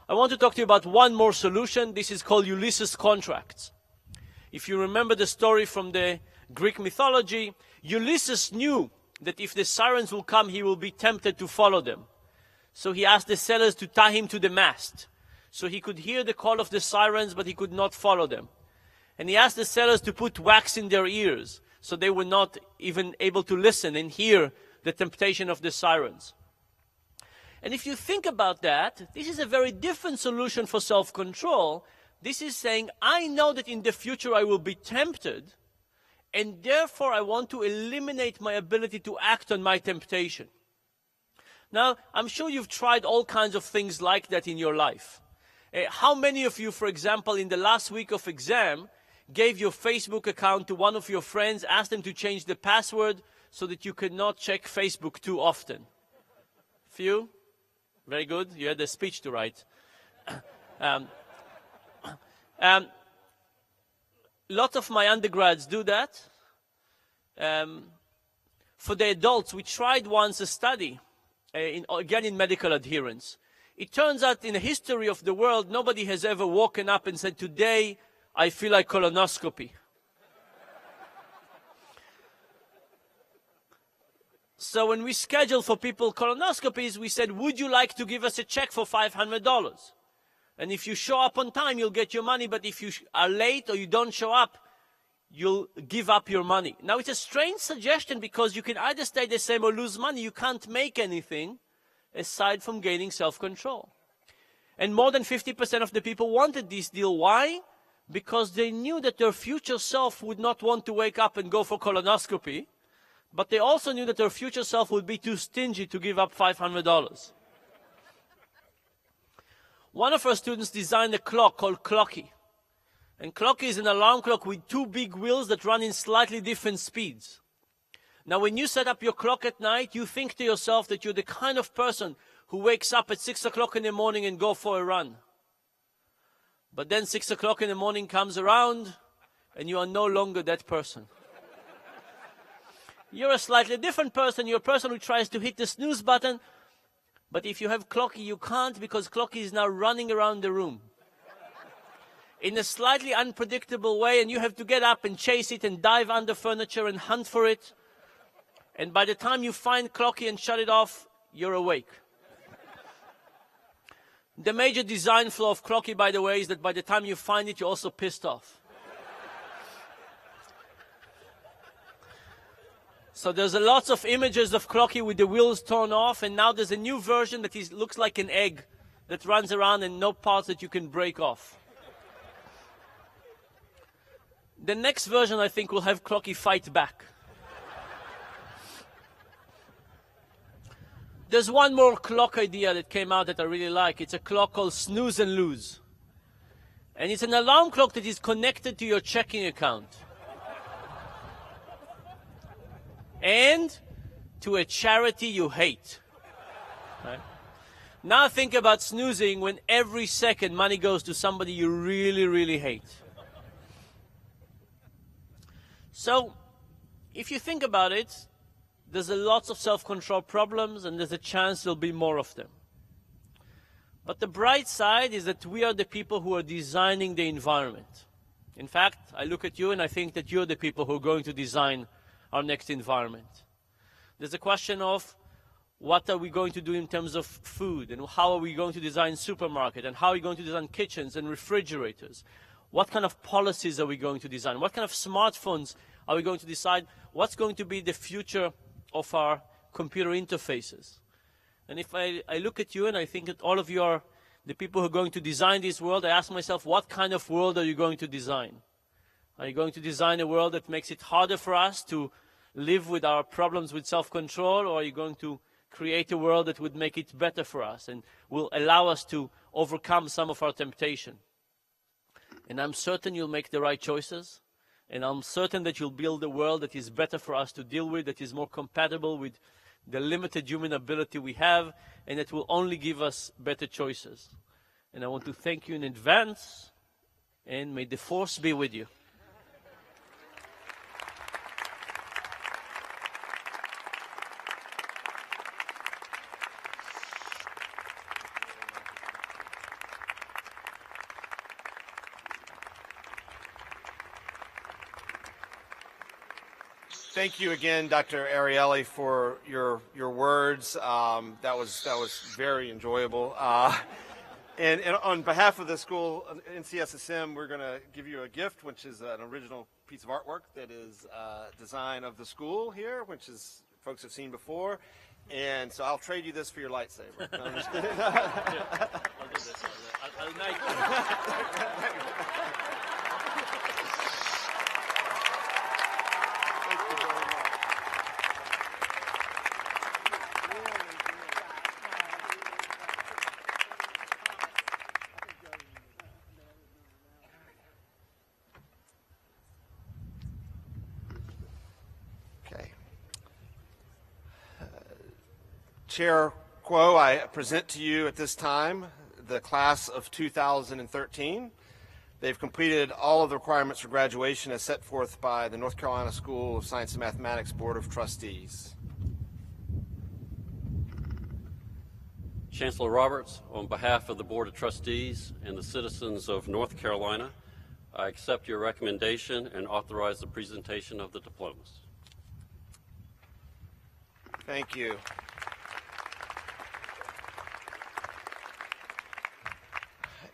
I want to talk to you about one more solution. This is called Ulises Contracts. If you remember the story from the Greek mythology, Ulysses knew that if the sirens will come, he will be tempted to follow them. So he asked the sailors to tie him to the mast, so he could hear the call of the sirens, but he could not follow them. And he asked the sailors to put wax in their ears, so they were not even able to listen and hear the temptation of the sirens. And if you think about that, this is a very different solution for self-control. This is saying, I know that in the future I will be tempted, and therefore I want to eliminate my ability to act on my temptation. Now, I'm sure you've tried all kinds of things like that in your life. How many of you, for example, in the last week of exam, gave your Facebook account to one of your friends, asked them to change the password so that you could not check Facebook too often? Few? Very good. You had a speech to write. Lots of my undergrads do that. For the adults, we tried once a study, again in medical adherence. It turns out in the history of the world, nobody has ever woken up and said, today I feel like colonoscopy. So when we schedule for people colonoscopies, we said, would you like to give us a check for $500? And if you show up on time, you'll get your money. But if you are late or you don't show up, you'll give up your money. Now, it's a strange suggestion because you can either stay the same or lose money. You can't make anything aside from gaining self-control. And more than 50% of the people wanted this deal. Why? Because they knew that their future self would not want to wake up and go for colonoscopy. But they also knew that their future self would be too stingy to give up $500. One of our students designed a clock called Clocky. And Clocky is an alarm clock with two big wheels that run in slightly different speeds. Now, when you set up your clock at night, you think to yourself that you're the kind of person who wakes up at 6 o'clock in the morning and go for a run. But then 6 o'clock in the morning comes around, and you are no longer that person. You're a slightly different person. You're a person who tries to hit the snooze button. But if you have Clocky, you can't, because Clocky is now running around the room in a slightly unpredictable way, and you have to get up and chase it and dive under furniture and hunt for it. And by the time you find Clocky and shut it off, you're awake. The major design flaw of Clocky, by the way, is that by the time you find it, you're also pissed off. So there's a lots of images of Clocky with the wheels torn off, and now there's a new version that looks like an egg that runs around and no parts that you can break off. The next version, I think, will have Clocky fight back. There's one more clock idea that came out that I really like. It's a clock called Snooze and Lose. And it's an alarm clock that is connected to your checking account. And to a charity you hate. Right? Now think about snoozing when every second money goes to somebody you really, really hate. So, if you think about it, there's a lot of self-control problems, and there's a chance there'll be more of them. But the bright side is that we are the people who are designing the environment. In fact, I look at you and I think that you're the people who are going to design our next environment. There's a question of what are we going to do in terms of food, and how are we going to design supermarket, and how are we going to design kitchens and refrigerators? What kind of policies are we going to design? What kind of smartphones are we going to decide? What's going to be the future of our computer interfaces? And if I look at you and I think that all of you are the people who are going to design this world, I ask myself, what kind of world are you going to design? Are you going to design a world that makes it harder for us to live with our problems with self-control, or are you going to create a world that would make it better for us and will allow us to overcome some of our temptation? And I'm certain you'll make the right choices, and I'm certain that you'll build a world that is better for us to deal with, that is more compatible with the limited human ability we have, and that will only give us better choices. And I want to thank you in advance, and may the force be with you. Thank you again, Dr. Ariely, for your words. That was very enjoyable. And on behalf of the school, NCSSM, we're going to give you a gift, which is an original piece of artwork that is design of the school here, which is folks have seen before. And so I'll trade you this for your lightsaber. No, I'm just kidding. I'll do this. I'll knight you. Okay. Chair Quo, I present to you at this time the class of 2013. They've completed all of the requirements for graduation as set forth by the North Carolina School of Science and Mathematics Board of Trustees. Chancellor Roberts, on behalf of the Board of Trustees and the citizens of North Carolina, I accept your recommendation and authorize the presentation of the diplomas. Thank you.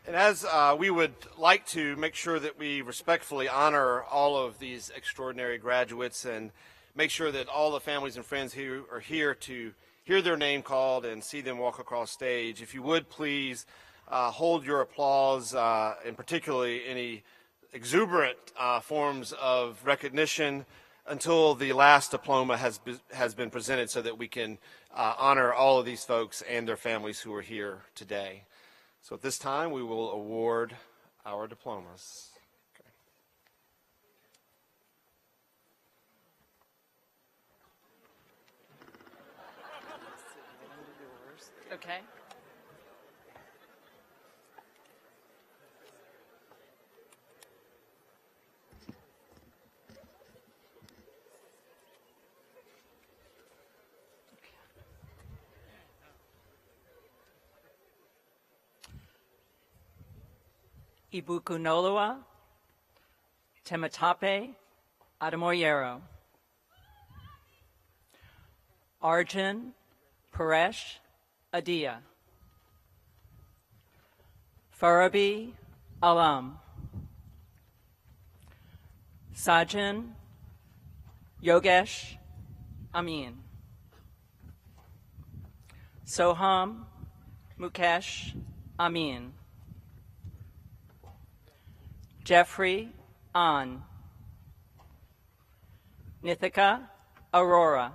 And as we would like to make sure that we respectfully honor all of these extraordinary graduates and make sure that all the families and friends who are here to hear their name called and see them walk across stage, if you would please hold your applause, and particularly any exuberant forms of recognition, until the last diploma has been presented, so that we can honor all of these folks and their families who are here today. So at this time, we will award our diplomas. Okay. Ibukunoloa, Tematape, Adamoyero. Arjun, Paresh, Adia. Farabi, Alam. Sajan, Yogesh, Amin. Soham, Mukesh, Amin. Jeffrey, An. Nithika, Aurora.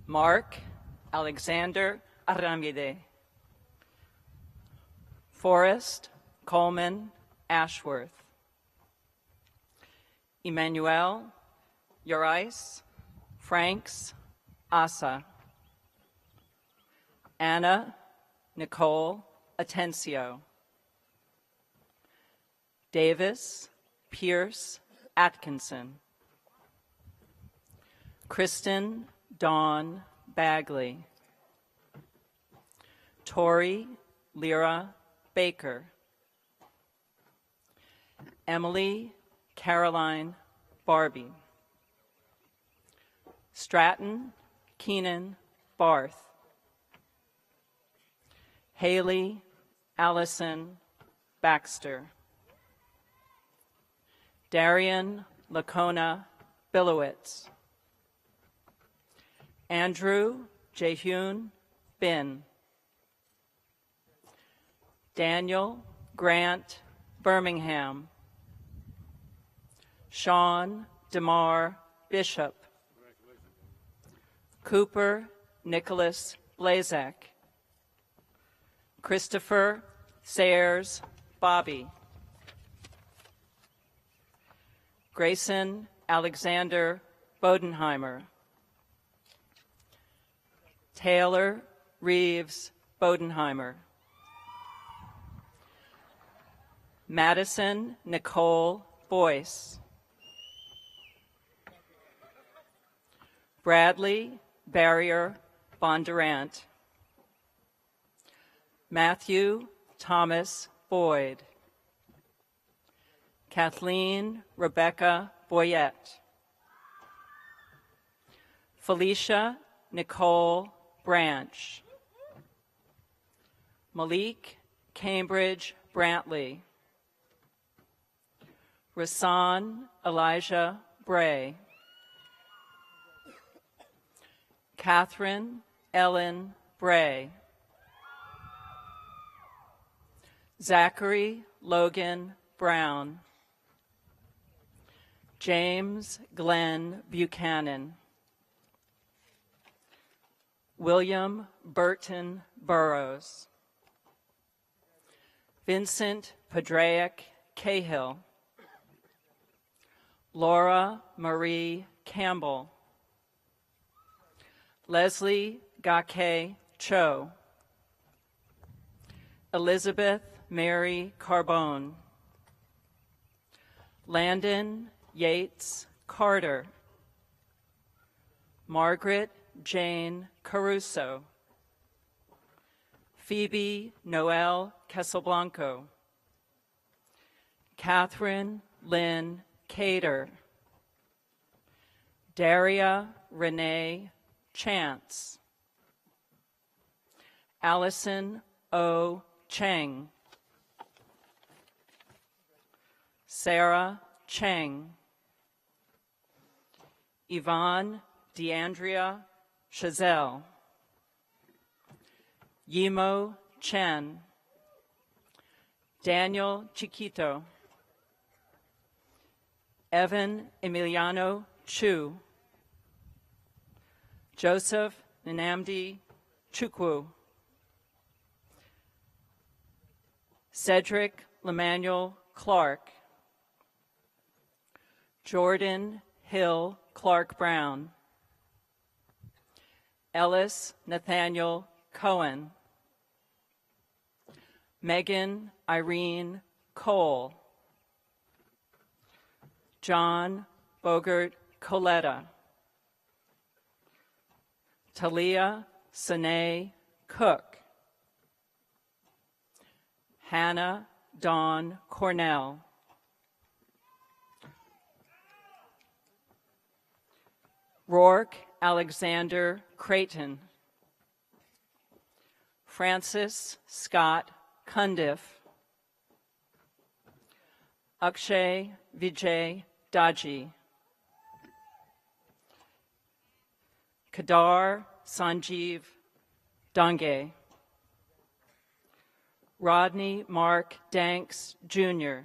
Mark, Alexander, Aramide. Forrest, Coleman, Ashworth. Emmanuel, Urais, Franks, Asa. Anna, Nicole, Atencio. Davis, Pierce, Atkinson. Kristen, Dawn, Bagley. Tori, Lyra, Baker. Emily, Caroline, Barbie. Stratton, Keenan, Barth. Haley, Allison, Baxter. Darian, Lacona, Billowitz. Andrew, Jehun, Bin. Daniel Grant Birmingham, Sean DeMar Bishop, Cooper Nicholas Blazak, Christopher Sayers Bobby, Grayson Alexander Bodenheimer, Taylor Reeves Bodenheimer, Madison Nicole Boyce, Bradley Barrier Bondurant, Matthew Thomas Boyd, Kathleen Rebecca Boyette, Felicia Nicole Branch, Malik Cambridge Brantley, Rasan Elijah Bray, Catherine Ellen Bray, Zachary Logan Brown, James Glenn Buchanan, William Burton Burrows, Vincent Padraic Cahill, Laura Marie Campbell, Leslie Gake Cho, Elizabeth Mary Carbone, Landon Yates Carter, Margaret Jane Caruso, Phoebe Noel Casablanco, Catherine Lynn Cater, Daria Renee Chance, Allison O. Cheng, Sarah Cheng, Yvonne DeAndrea Chazelle, Yimo Chen, Daniel Chiquito, Evan Emiliano Chu, Joseph Nnamdi Chukwu, Cedric Lemanuel Clark, Jordan Hill Clark Brown, Ellis Nathaniel Cohen, Megan Irene Cole, John Bogart Coletta, Talia Sine Cook, Hannah Dawn Cornell, Rourke Alexander Creighton, Francis Scott Cundiff, Akshay Vijay Daji, Kadar Sanjeev Dange, Rodney Mark Danks Jr.,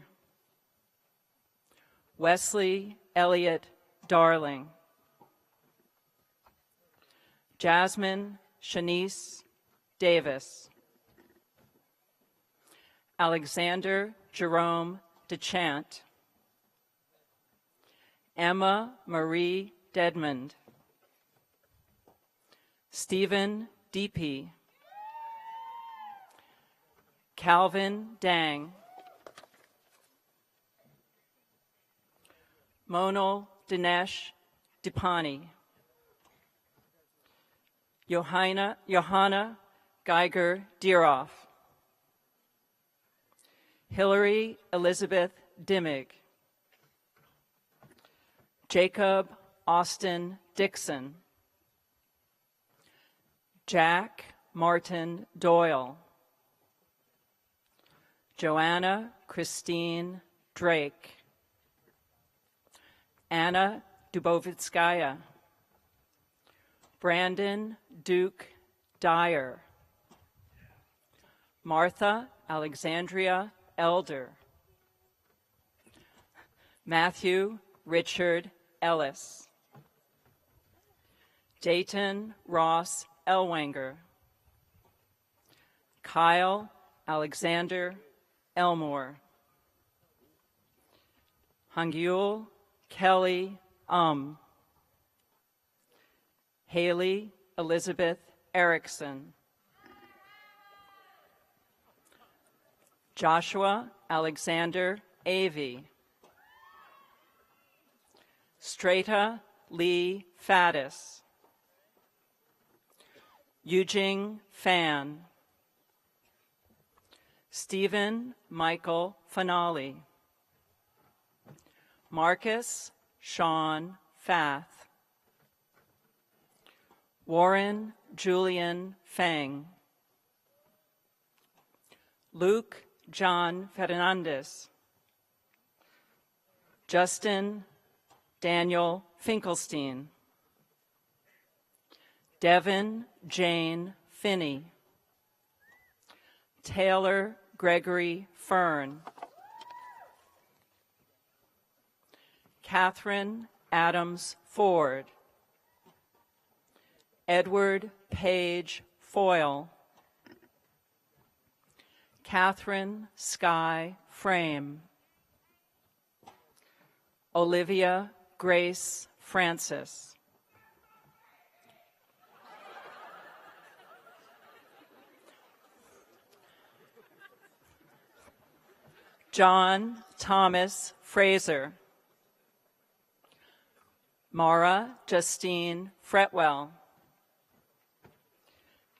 Wesley Elliott Darling, Jasmine Shanice Davis, Alexander Jerome DeChant, Emma Marie Dedmond, Stephen Deepy, Calvin Dang, Monal Dinesh Dipani, Johanna Geiger Dieroff, Hillary Elizabeth Dimmig, Jacob Austin Dixon, Jack Martin Doyle, Joanna Christine Drake, Anna Dubovitskaya, Brandon Duke Dyer, Martha Alexandria Elder, Matthew Richard Ellis, Dayton Ross Elwanger, Kyle Alexander Elmore, Hangyul Kelly Haley Elizabeth Erickson, Joshua Alexander Avey, Strata Lee Faddis, Eugene Fan, Stephen Michael Finale, Marcus Sean Fath, Warren Julian Fang, Luke John Fernandez, Justin Daniel Finkelstein, Devin Jane Finney, Taylor Gregory Fern, Catherine Adams Ford, Edward Page Foyle, Catherine Sky Frame, Olivia Grace Francis, John Thomas Fraser, Mara Justine Fretwell,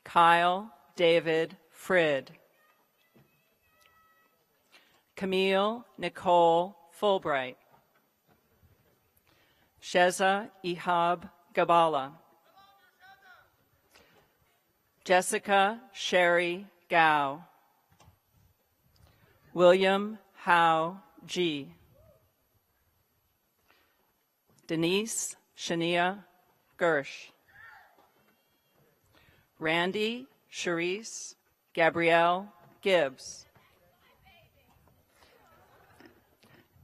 Kyle David Frid, Camille Nicole Fulbright, Sheza Ihab Gabala, Jessica Sherry Gao, William Howe G, Denise Shania Gersh, Randy Charisse Gabrielle Gibbs,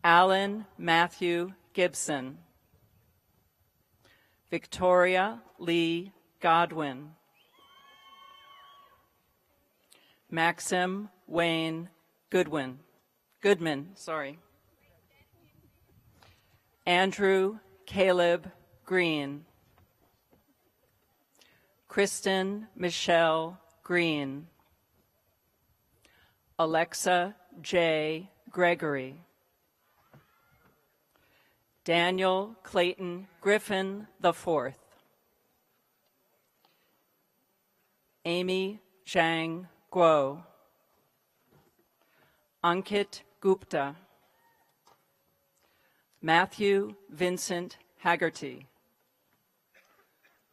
Alan Matthew Gibson, Victoria Lee Godwin, Maxim Wayne Goodman, Andrew Caleb Green, Kristen Michelle Green, Alexa J. Gregory, Daniel Clayton Griffin IV, Amy Zhang Guo, Ankit Gupta, Matthew Vincent Haggerty,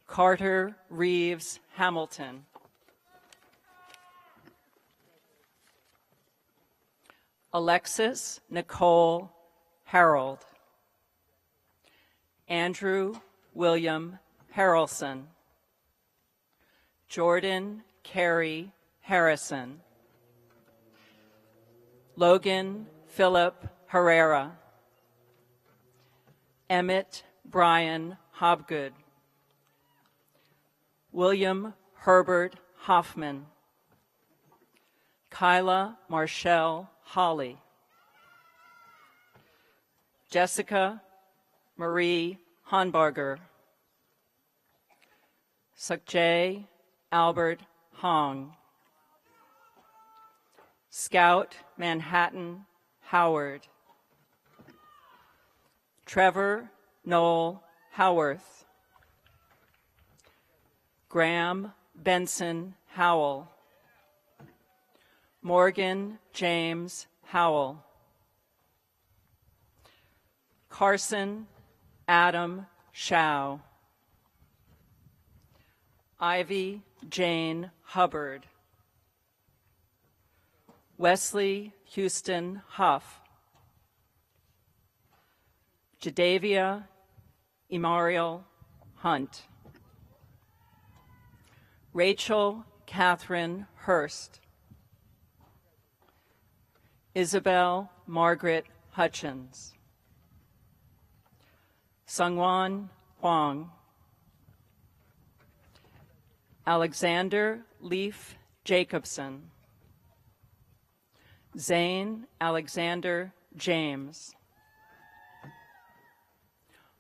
Carter Reeves Hamilton, Alexis Nicole Harold, Andrew William Harrelson, Jordan Carey Harrison, Logan Philip Herrera, Emmett Brian Hobgood, William Herbert Hoffman, Kyla Marshall Holly, Jessica Marie Hanbarger, Sukjay Albert Hong, Scout Manhattan Howard, Trevor Noel Howarth, Graham Benson Howell, Morgan James Howell, Carson Adam Shao, Ivy Jane Hubbard, Wesley Houston Huff, Jadavia Emariel Hunt, Rachel Catherine Hurst, Isabel Margaret Hutchins. Sungwon Huang. Alexander Leaf Jacobson. Zane Alexander James.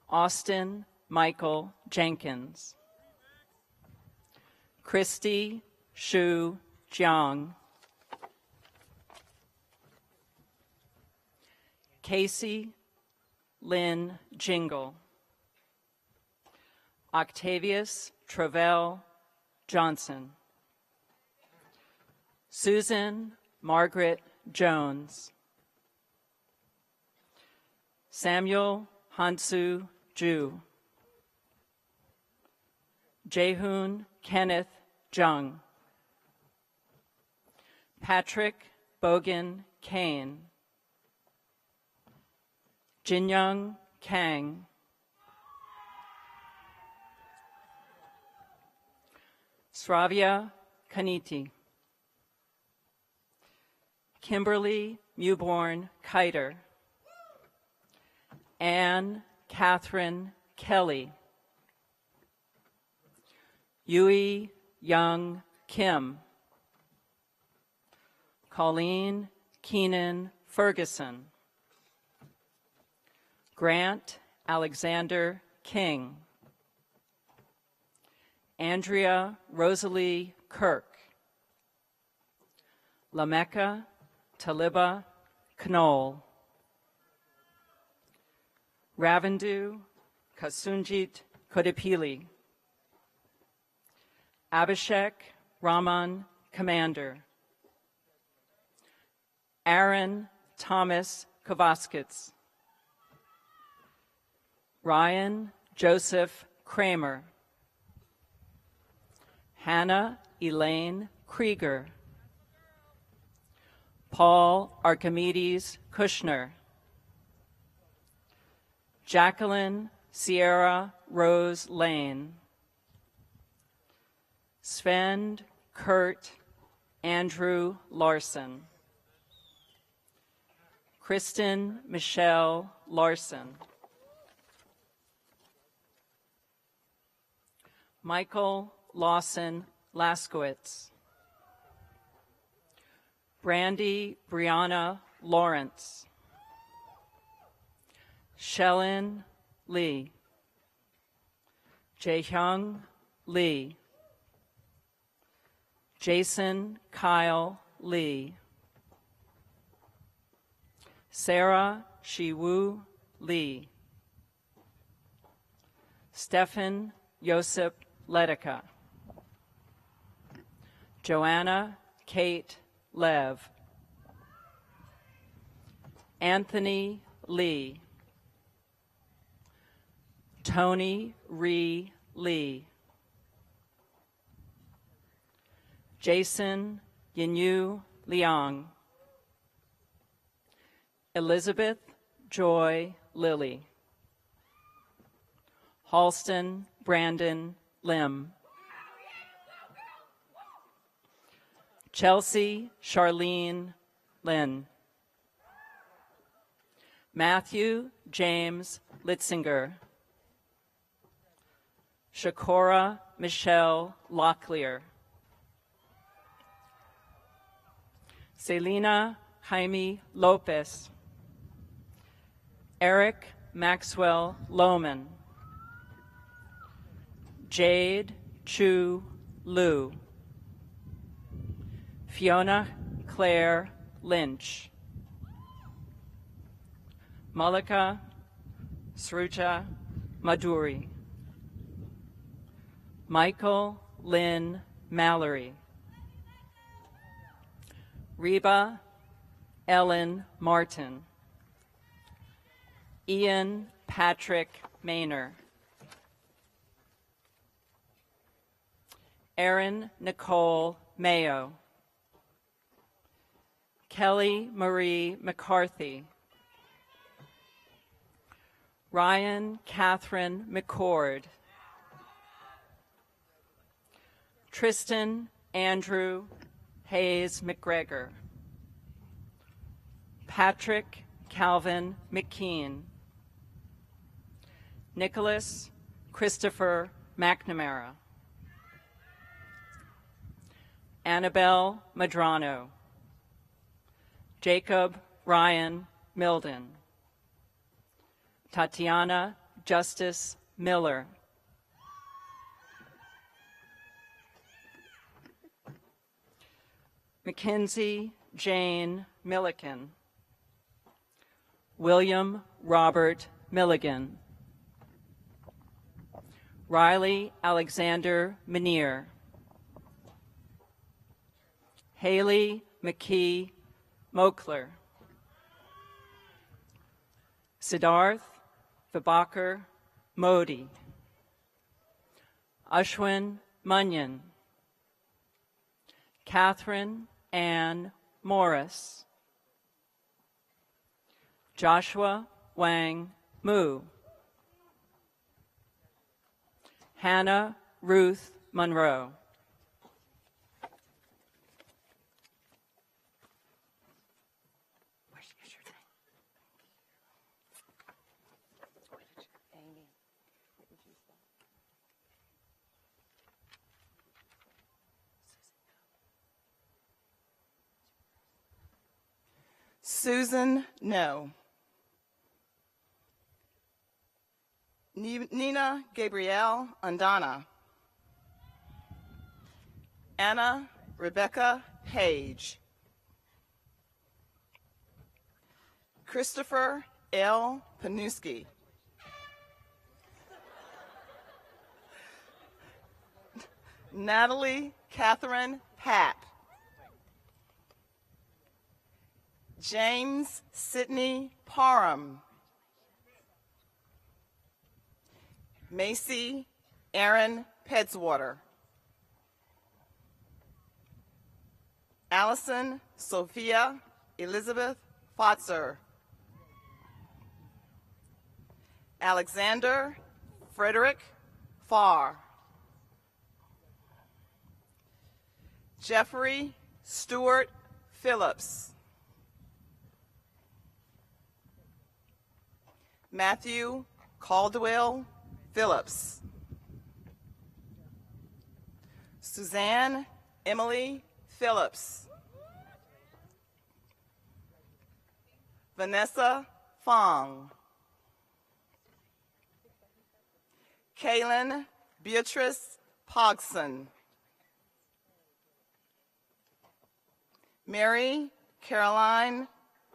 Austin Michael Jenkins. Christy Shu Jiang. Casey Lynn Jingle. Octavius Travell Johnson. Susan Margaret Jones. Samuel Hansu Ju. Jaehoon Kenneth Jung. Patrick Bogan Kane. Jinyoung Kang. Sravia Kaniti. Kimberly Mewborn Kiter. Anne Catherine Kelly. Yui Young Kim. Colleen Keenan Ferguson. Grant Alexander King. Andrea Rosalie Kirk. Lamecca Taliba Knoll. Ravindu Kasunjit Kodipili. Abhishek Raman Commander. Aaron Thomas Kovaskitz. Ryan Joseph Kramer. Hannah Elaine Krieger. Paul Archimedes Kushner. Jacqueline Sierra Rose Lane. Sven Kurt Andrew Larson. Kristen Michelle Larson. Michael Lawson Laskowitz. Brandy Brianna Lawrence. Shellen Lee. Jaehyung Lee. Jason Kyle Lee. Sarah Shiwoo Lee. Stefan Josip Ledeka. Joanna Kate Lev. Anthony Lee. Tony Ree Lee. Jason Yinyu Liang. Elizabeth Joy Lilly. Halston Brandon Lim. Chelsea Charlene Lynn. Matthew James Litzinger. Shakora Michelle Locklear. Selena Jaime Lopez. Eric Maxwell Lohman. Jade Chu Liu. Fiona Claire Lynch. Malika Srucha Maduri. Michael Lynn Mallory. Reba Ellen Martin. Ian Patrick Maynor. Erin Nicole Mayo. Kelly Marie McCarthy. Ryan Catherine McCord. Tristan Andrew Hayes McGregor. Patrick Calvin McKean. Nicholas Christopher McNamara. Annabelle Madrano. Jacob Ryan Milden. Tatiana Justice Miller. Mackenzie Jane Milliken. William Robert Milligan. Riley Alexander Menier. Haley McKee Mokler. Siddharth Vibakar Modi. Ashwin Munyan. Catherine Ann Morris. Joshua Wang Mu. Hannah Ruth Monroe. Susan No. Nina Gabrielle Undana. Anna Rebecca Page. Christopher L. Panuski. Natalie Catherine Papp. James Sidney Parham. Macy Aaron Pedswater. Allison Sophia Elizabeth Fotzer. Alexander Frederick Farr. Jeffrey Stewart Phillips. Matthew Caldwell Phillips. Suzanne Emily Phillips. Vanessa Fong. Kaylin Beatrice Pogson. Mary Caroline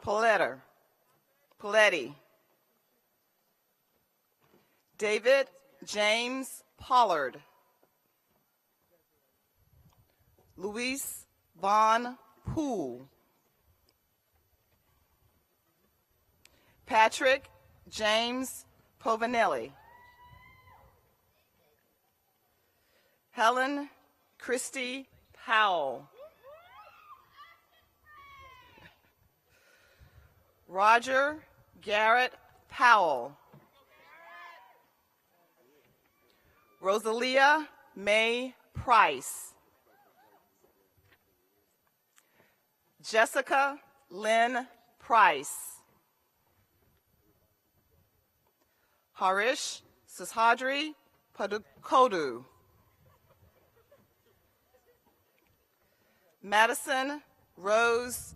Poletti. David James Pollard. Luis Von Poole. Patrick James Povanelli. Helen Christie Powell. Roger Garrett Powell. Rosalia May Price. Jessica Lynn Price. Harish Seshadri Padukodu. Madison Rose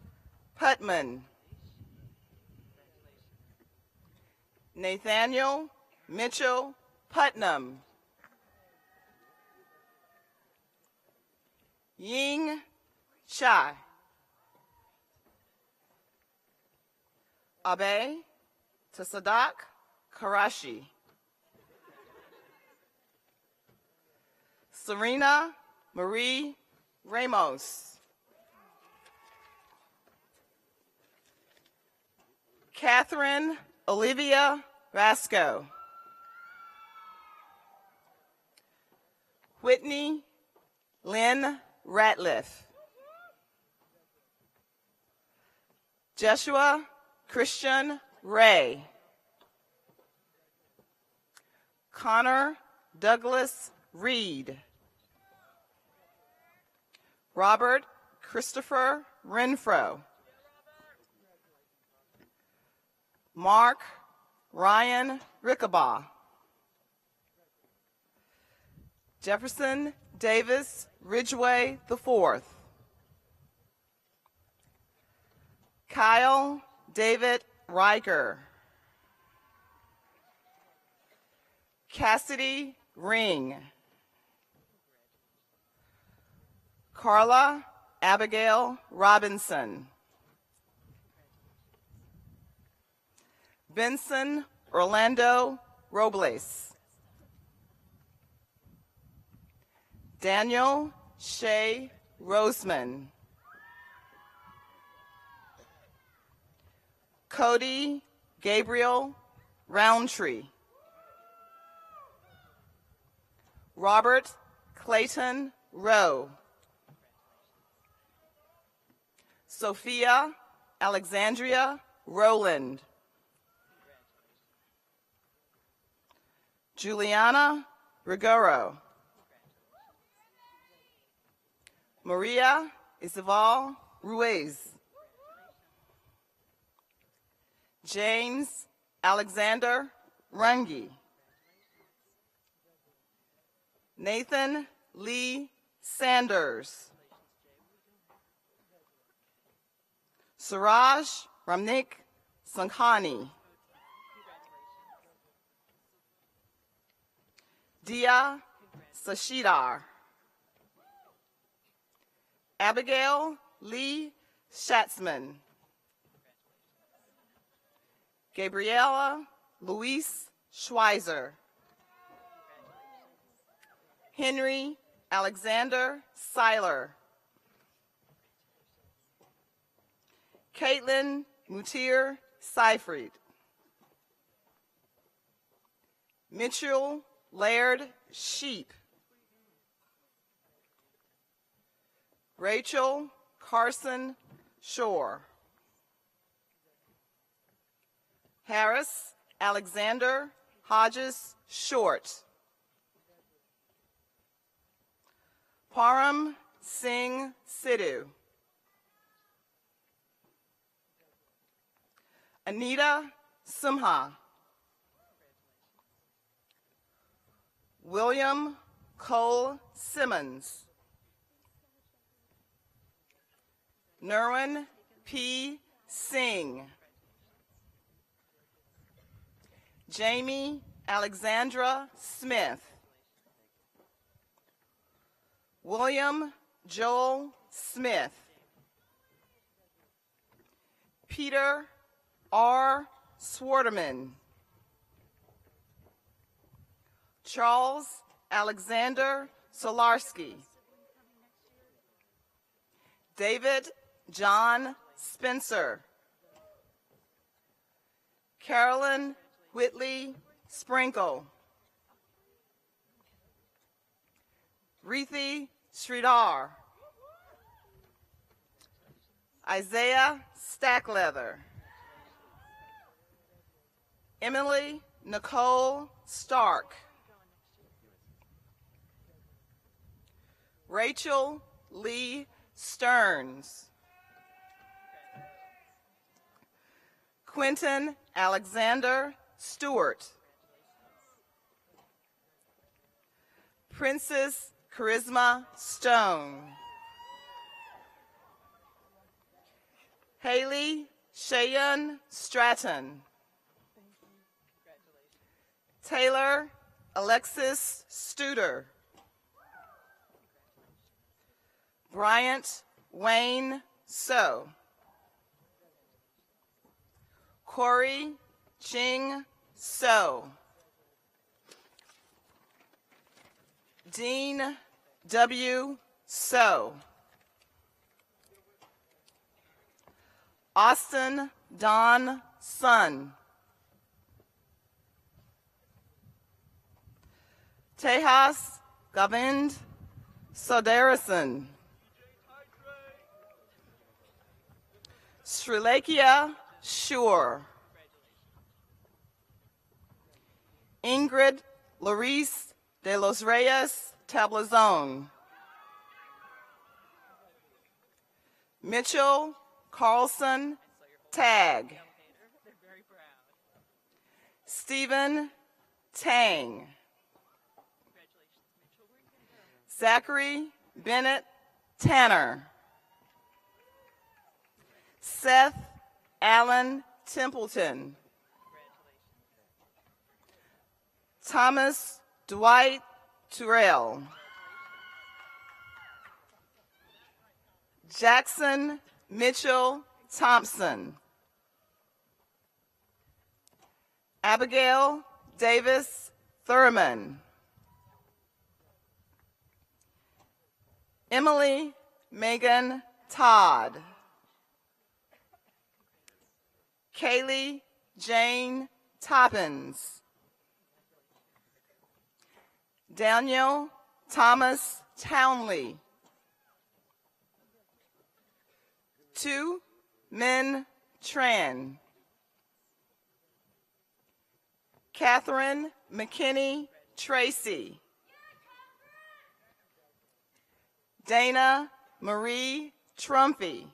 Putman. Nathaniel Mitchell Putnam. Ying Chai. Abe Tasadak Karashi. Serena Marie Ramos. Catherine Olivia Rasco. Whitney Lynn Ratliff. Joshua Christian Ray. Connor Douglas Reed. Robert Christopher Renfro. Mark Ryan Rickabaugh. Jefferson Davis Ridgway IV. Kyle David Riker. Cassidy Ring. Carla Abigail Robinson. Benson Orlando Robles. Daniel Shea Roseman. Cody Gabriel Roundtree. Robert Clayton Rowe. Sophia Alexandria Rowland. Juliana Rigoro. Maria Isabel Ruiz. James Alexander Runge. Nathan Lee Sanders. Suraj Ramnik Sankhani. Dia Sashidar. Abigail Lee Schatzman. Gabriela Luis Schweizer. Henry Alexander Seiler. Caitlin Mutir Seifried. Mitchell Laird Sheep. Rachel Carson Shore. Harris Alexander Hodges Short. Param Singh Sidhu. Anita Simha. William Cole Simmons. Nerwin P. Singh. Jamie Alexandra Smith. William Joel Smith. Peter R. Swarterman. Charles Alexander Solarski. David John Spencer. Carolyn Whitley Sprinkle. Rithi Sridhar. Isaiah Stackleather. Emily Nicole Stark. Rachel Lee Stearns. Quentin Alexander Stewart. Princess Charisma Stone. Haley Cheyenne Stratton. Taylor Alexis Studer. Bryant Wayne So. Corey Ching So. Dean W. So. Austin Don Sun. Tejas Govind Sodarasan. Srilakia Shore. Ingrid Larice de los Reyes Tablazone. Mitchell Carlson Tag. Stephen Tang. Zachary Bennett Tanner. Seth Allen Templeton. Thomas Dwight Terrell. Jackson Mitchell Thompson. Abigail Davis Thurman. Emily Megan Todd. Kaylee Jane Toppins. Daniel Thomas Townley. 2 Min Tran. Catherine McKinney Tracy. Dana Marie Trumpy.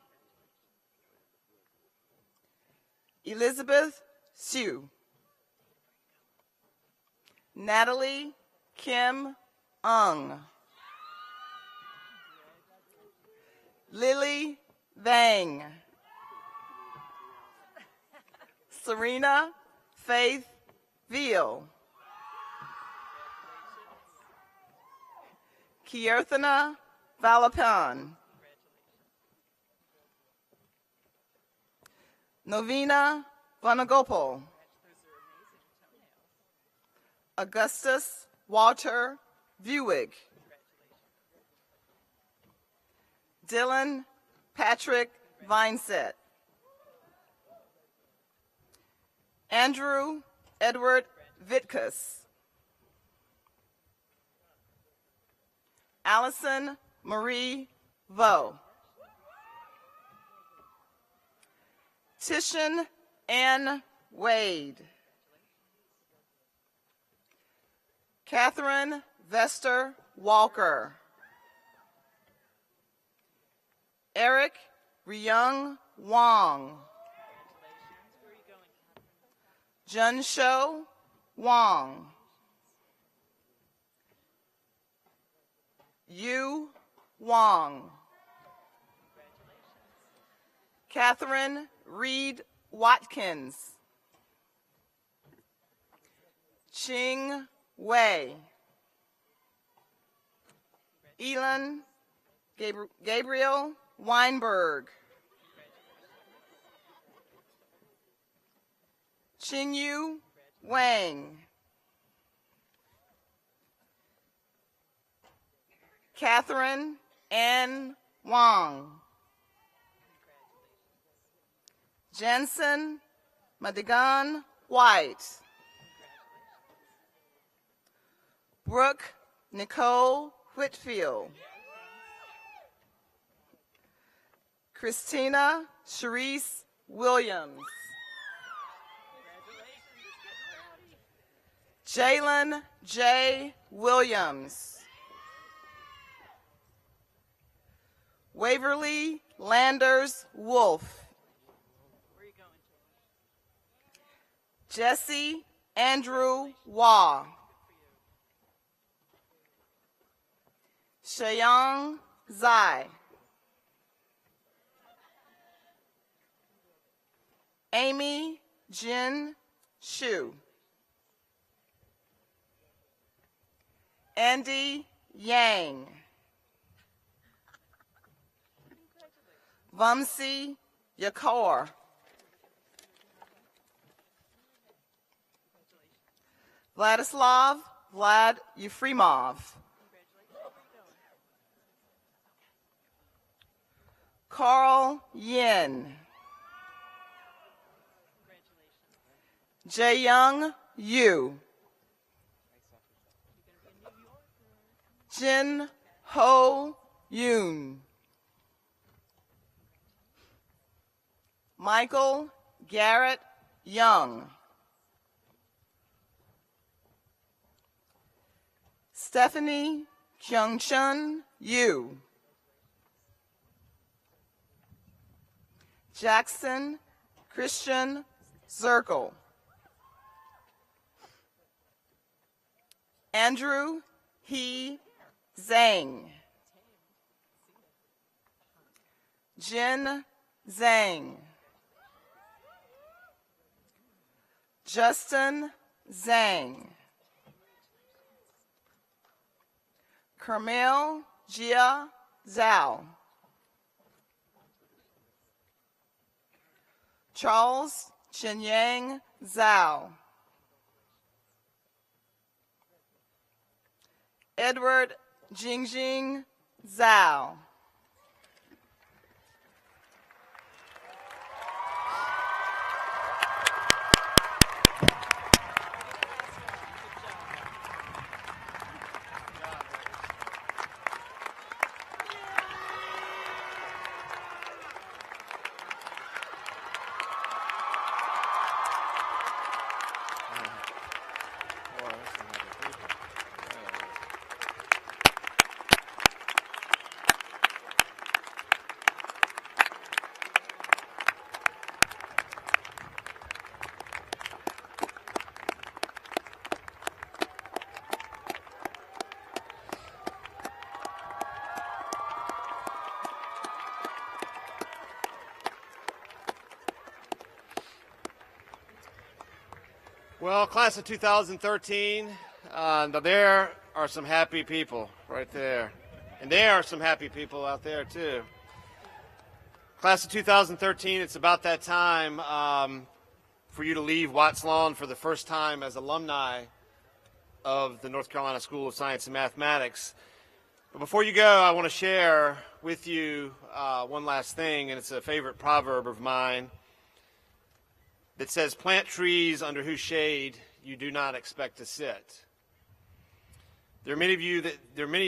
Elizabeth Sue. Natalie Kim Ung. Lily Vang. Serena Faith Veal. Kierthana Valapan. Novena Vanagopal. Augustus Walter Buick. Dylan Patrick Vineset. Andrew Edward Vitkus. Allison Marie Vo. Titian Ann Wade. Catherine Vester Walker. Eric Ryung Wong. Jun Shou Wong. Yu Wong. Catherine Reed Watkins. Ching Wei. Elon Gabriel Weinberg. Qingyu Wang. Catherine Ann Wang. Jensen Madigan White. Brooke Nicole Whitfield. Christina Sharice Williams. Jalen J. Williams. Waverly Landers Wolf. Jesse Andrew Waugh. Sheyong Zai. Amy Jin Shu. Andy Yang. Vamsi Yakor. Vladislav Vlad Yefremov. Carl Yin. Jaeyoung Yu. Jin Ho Yoon. Michael Garrett Young. Stephanie Kyungchun Yu. Jackson Christian Zirkle. Andrew He Zhang, Jin Zhang, Justin Zhang, Kermel Jia Zhao, Charles Chinyang Zhao, Edward Jingjing Zhao, Well, class of 2013, there are some happy people right there. And there are some happy people out there, too. Class of 2013, it's about that time for you to leave Watts Lawn for the first time as alumni of the North Carolina School of Science and Mathematics. But before you go, I want to share with you one last thing, and it's a favorite proverb of mine that says, "Plant trees under whose shade you do not expect to sit." There are many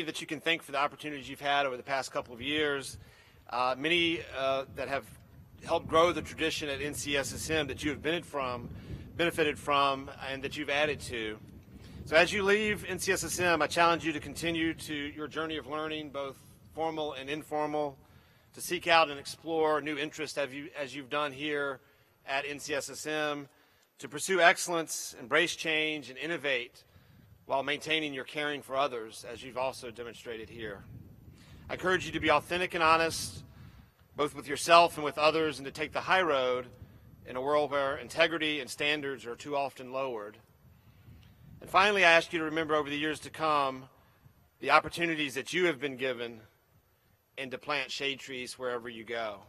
that you can thank for the opportunities you've had over the past couple of years, many that have helped grow the tradition at NCSSM that you have benefited from, and that you've added to. So as you leave NCSSM, I challenge you to continue to your journey of learning, both formal and informal, to seek out and explore new interests as you've done here at NCSSM, to pursue excellence, embrace change, and innovate while maintaining your caring for others, as you've also demonstrated here. I encourage you to be authentic and honest, both with yourself and with others, and to take the high road in a world where integrity and standards are too often lowered. And finally, I ask you to remember over the years to come the opportunities that you have been given and to plant shade trees wherever you go.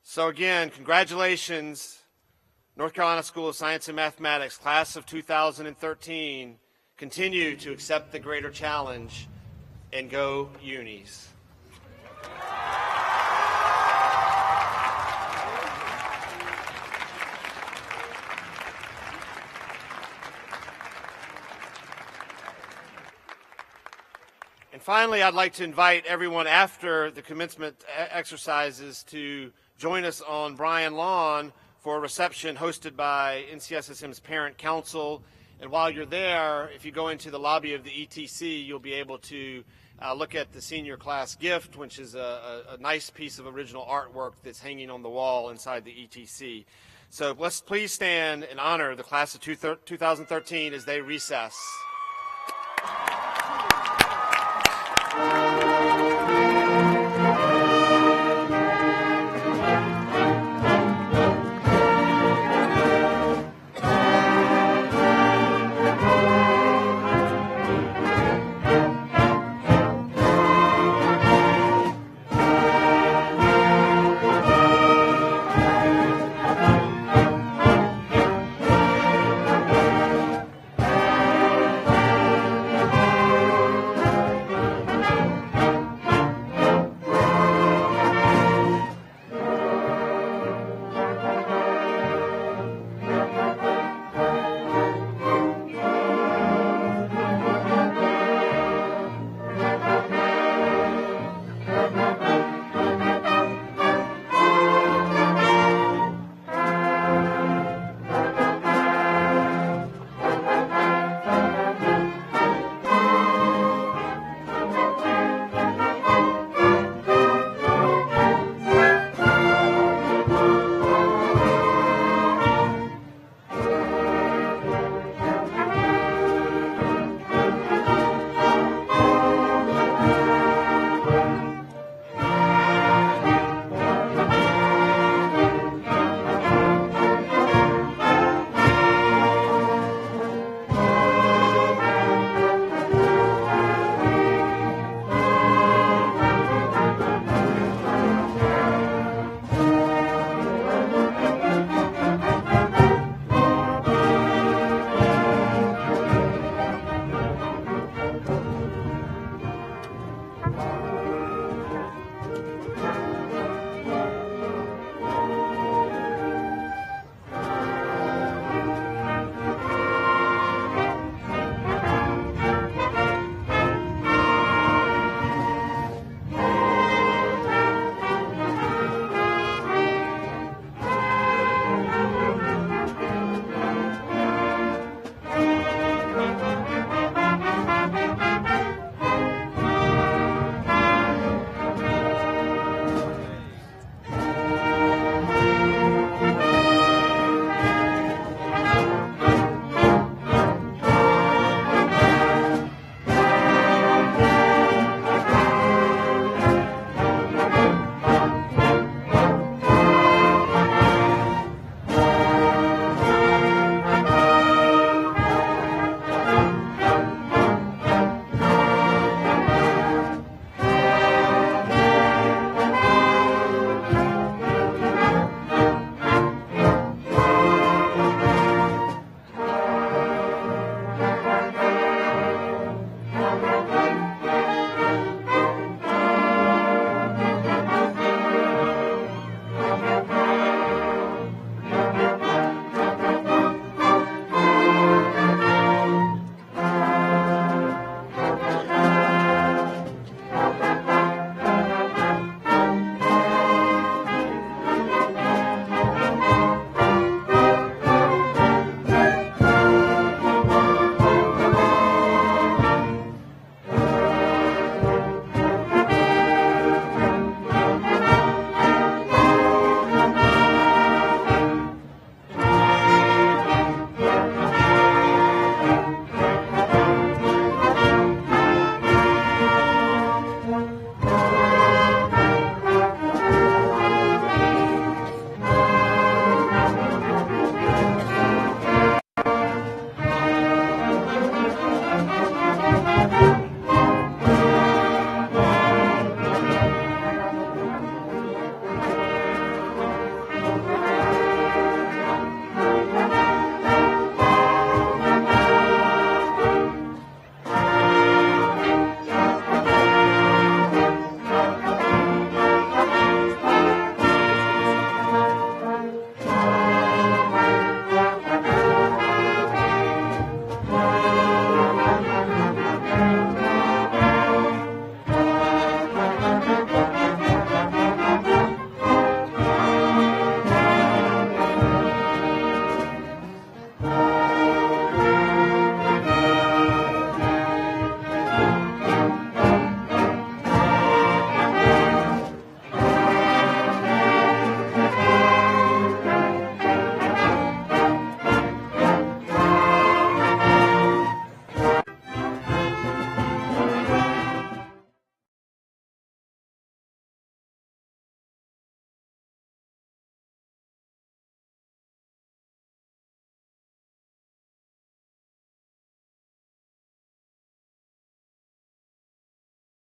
So again, congratulations, North Carolina School of Science and Mathematics, class of 2013. Continue to accept the greater challenge and go Unis. And finally, I'd like to invite everyone after the commencement exercises to join us on Bryan Lawn for a reception hosted by NCSSM's Parent Council. And while you're there, if you go into the lobby of the ETC, you'll be able to look at the senior class gift, which is a nice piece of original artwork that's hanging on the wall inside the ETC. So let's please stand and honor the class of 2013 as they recess.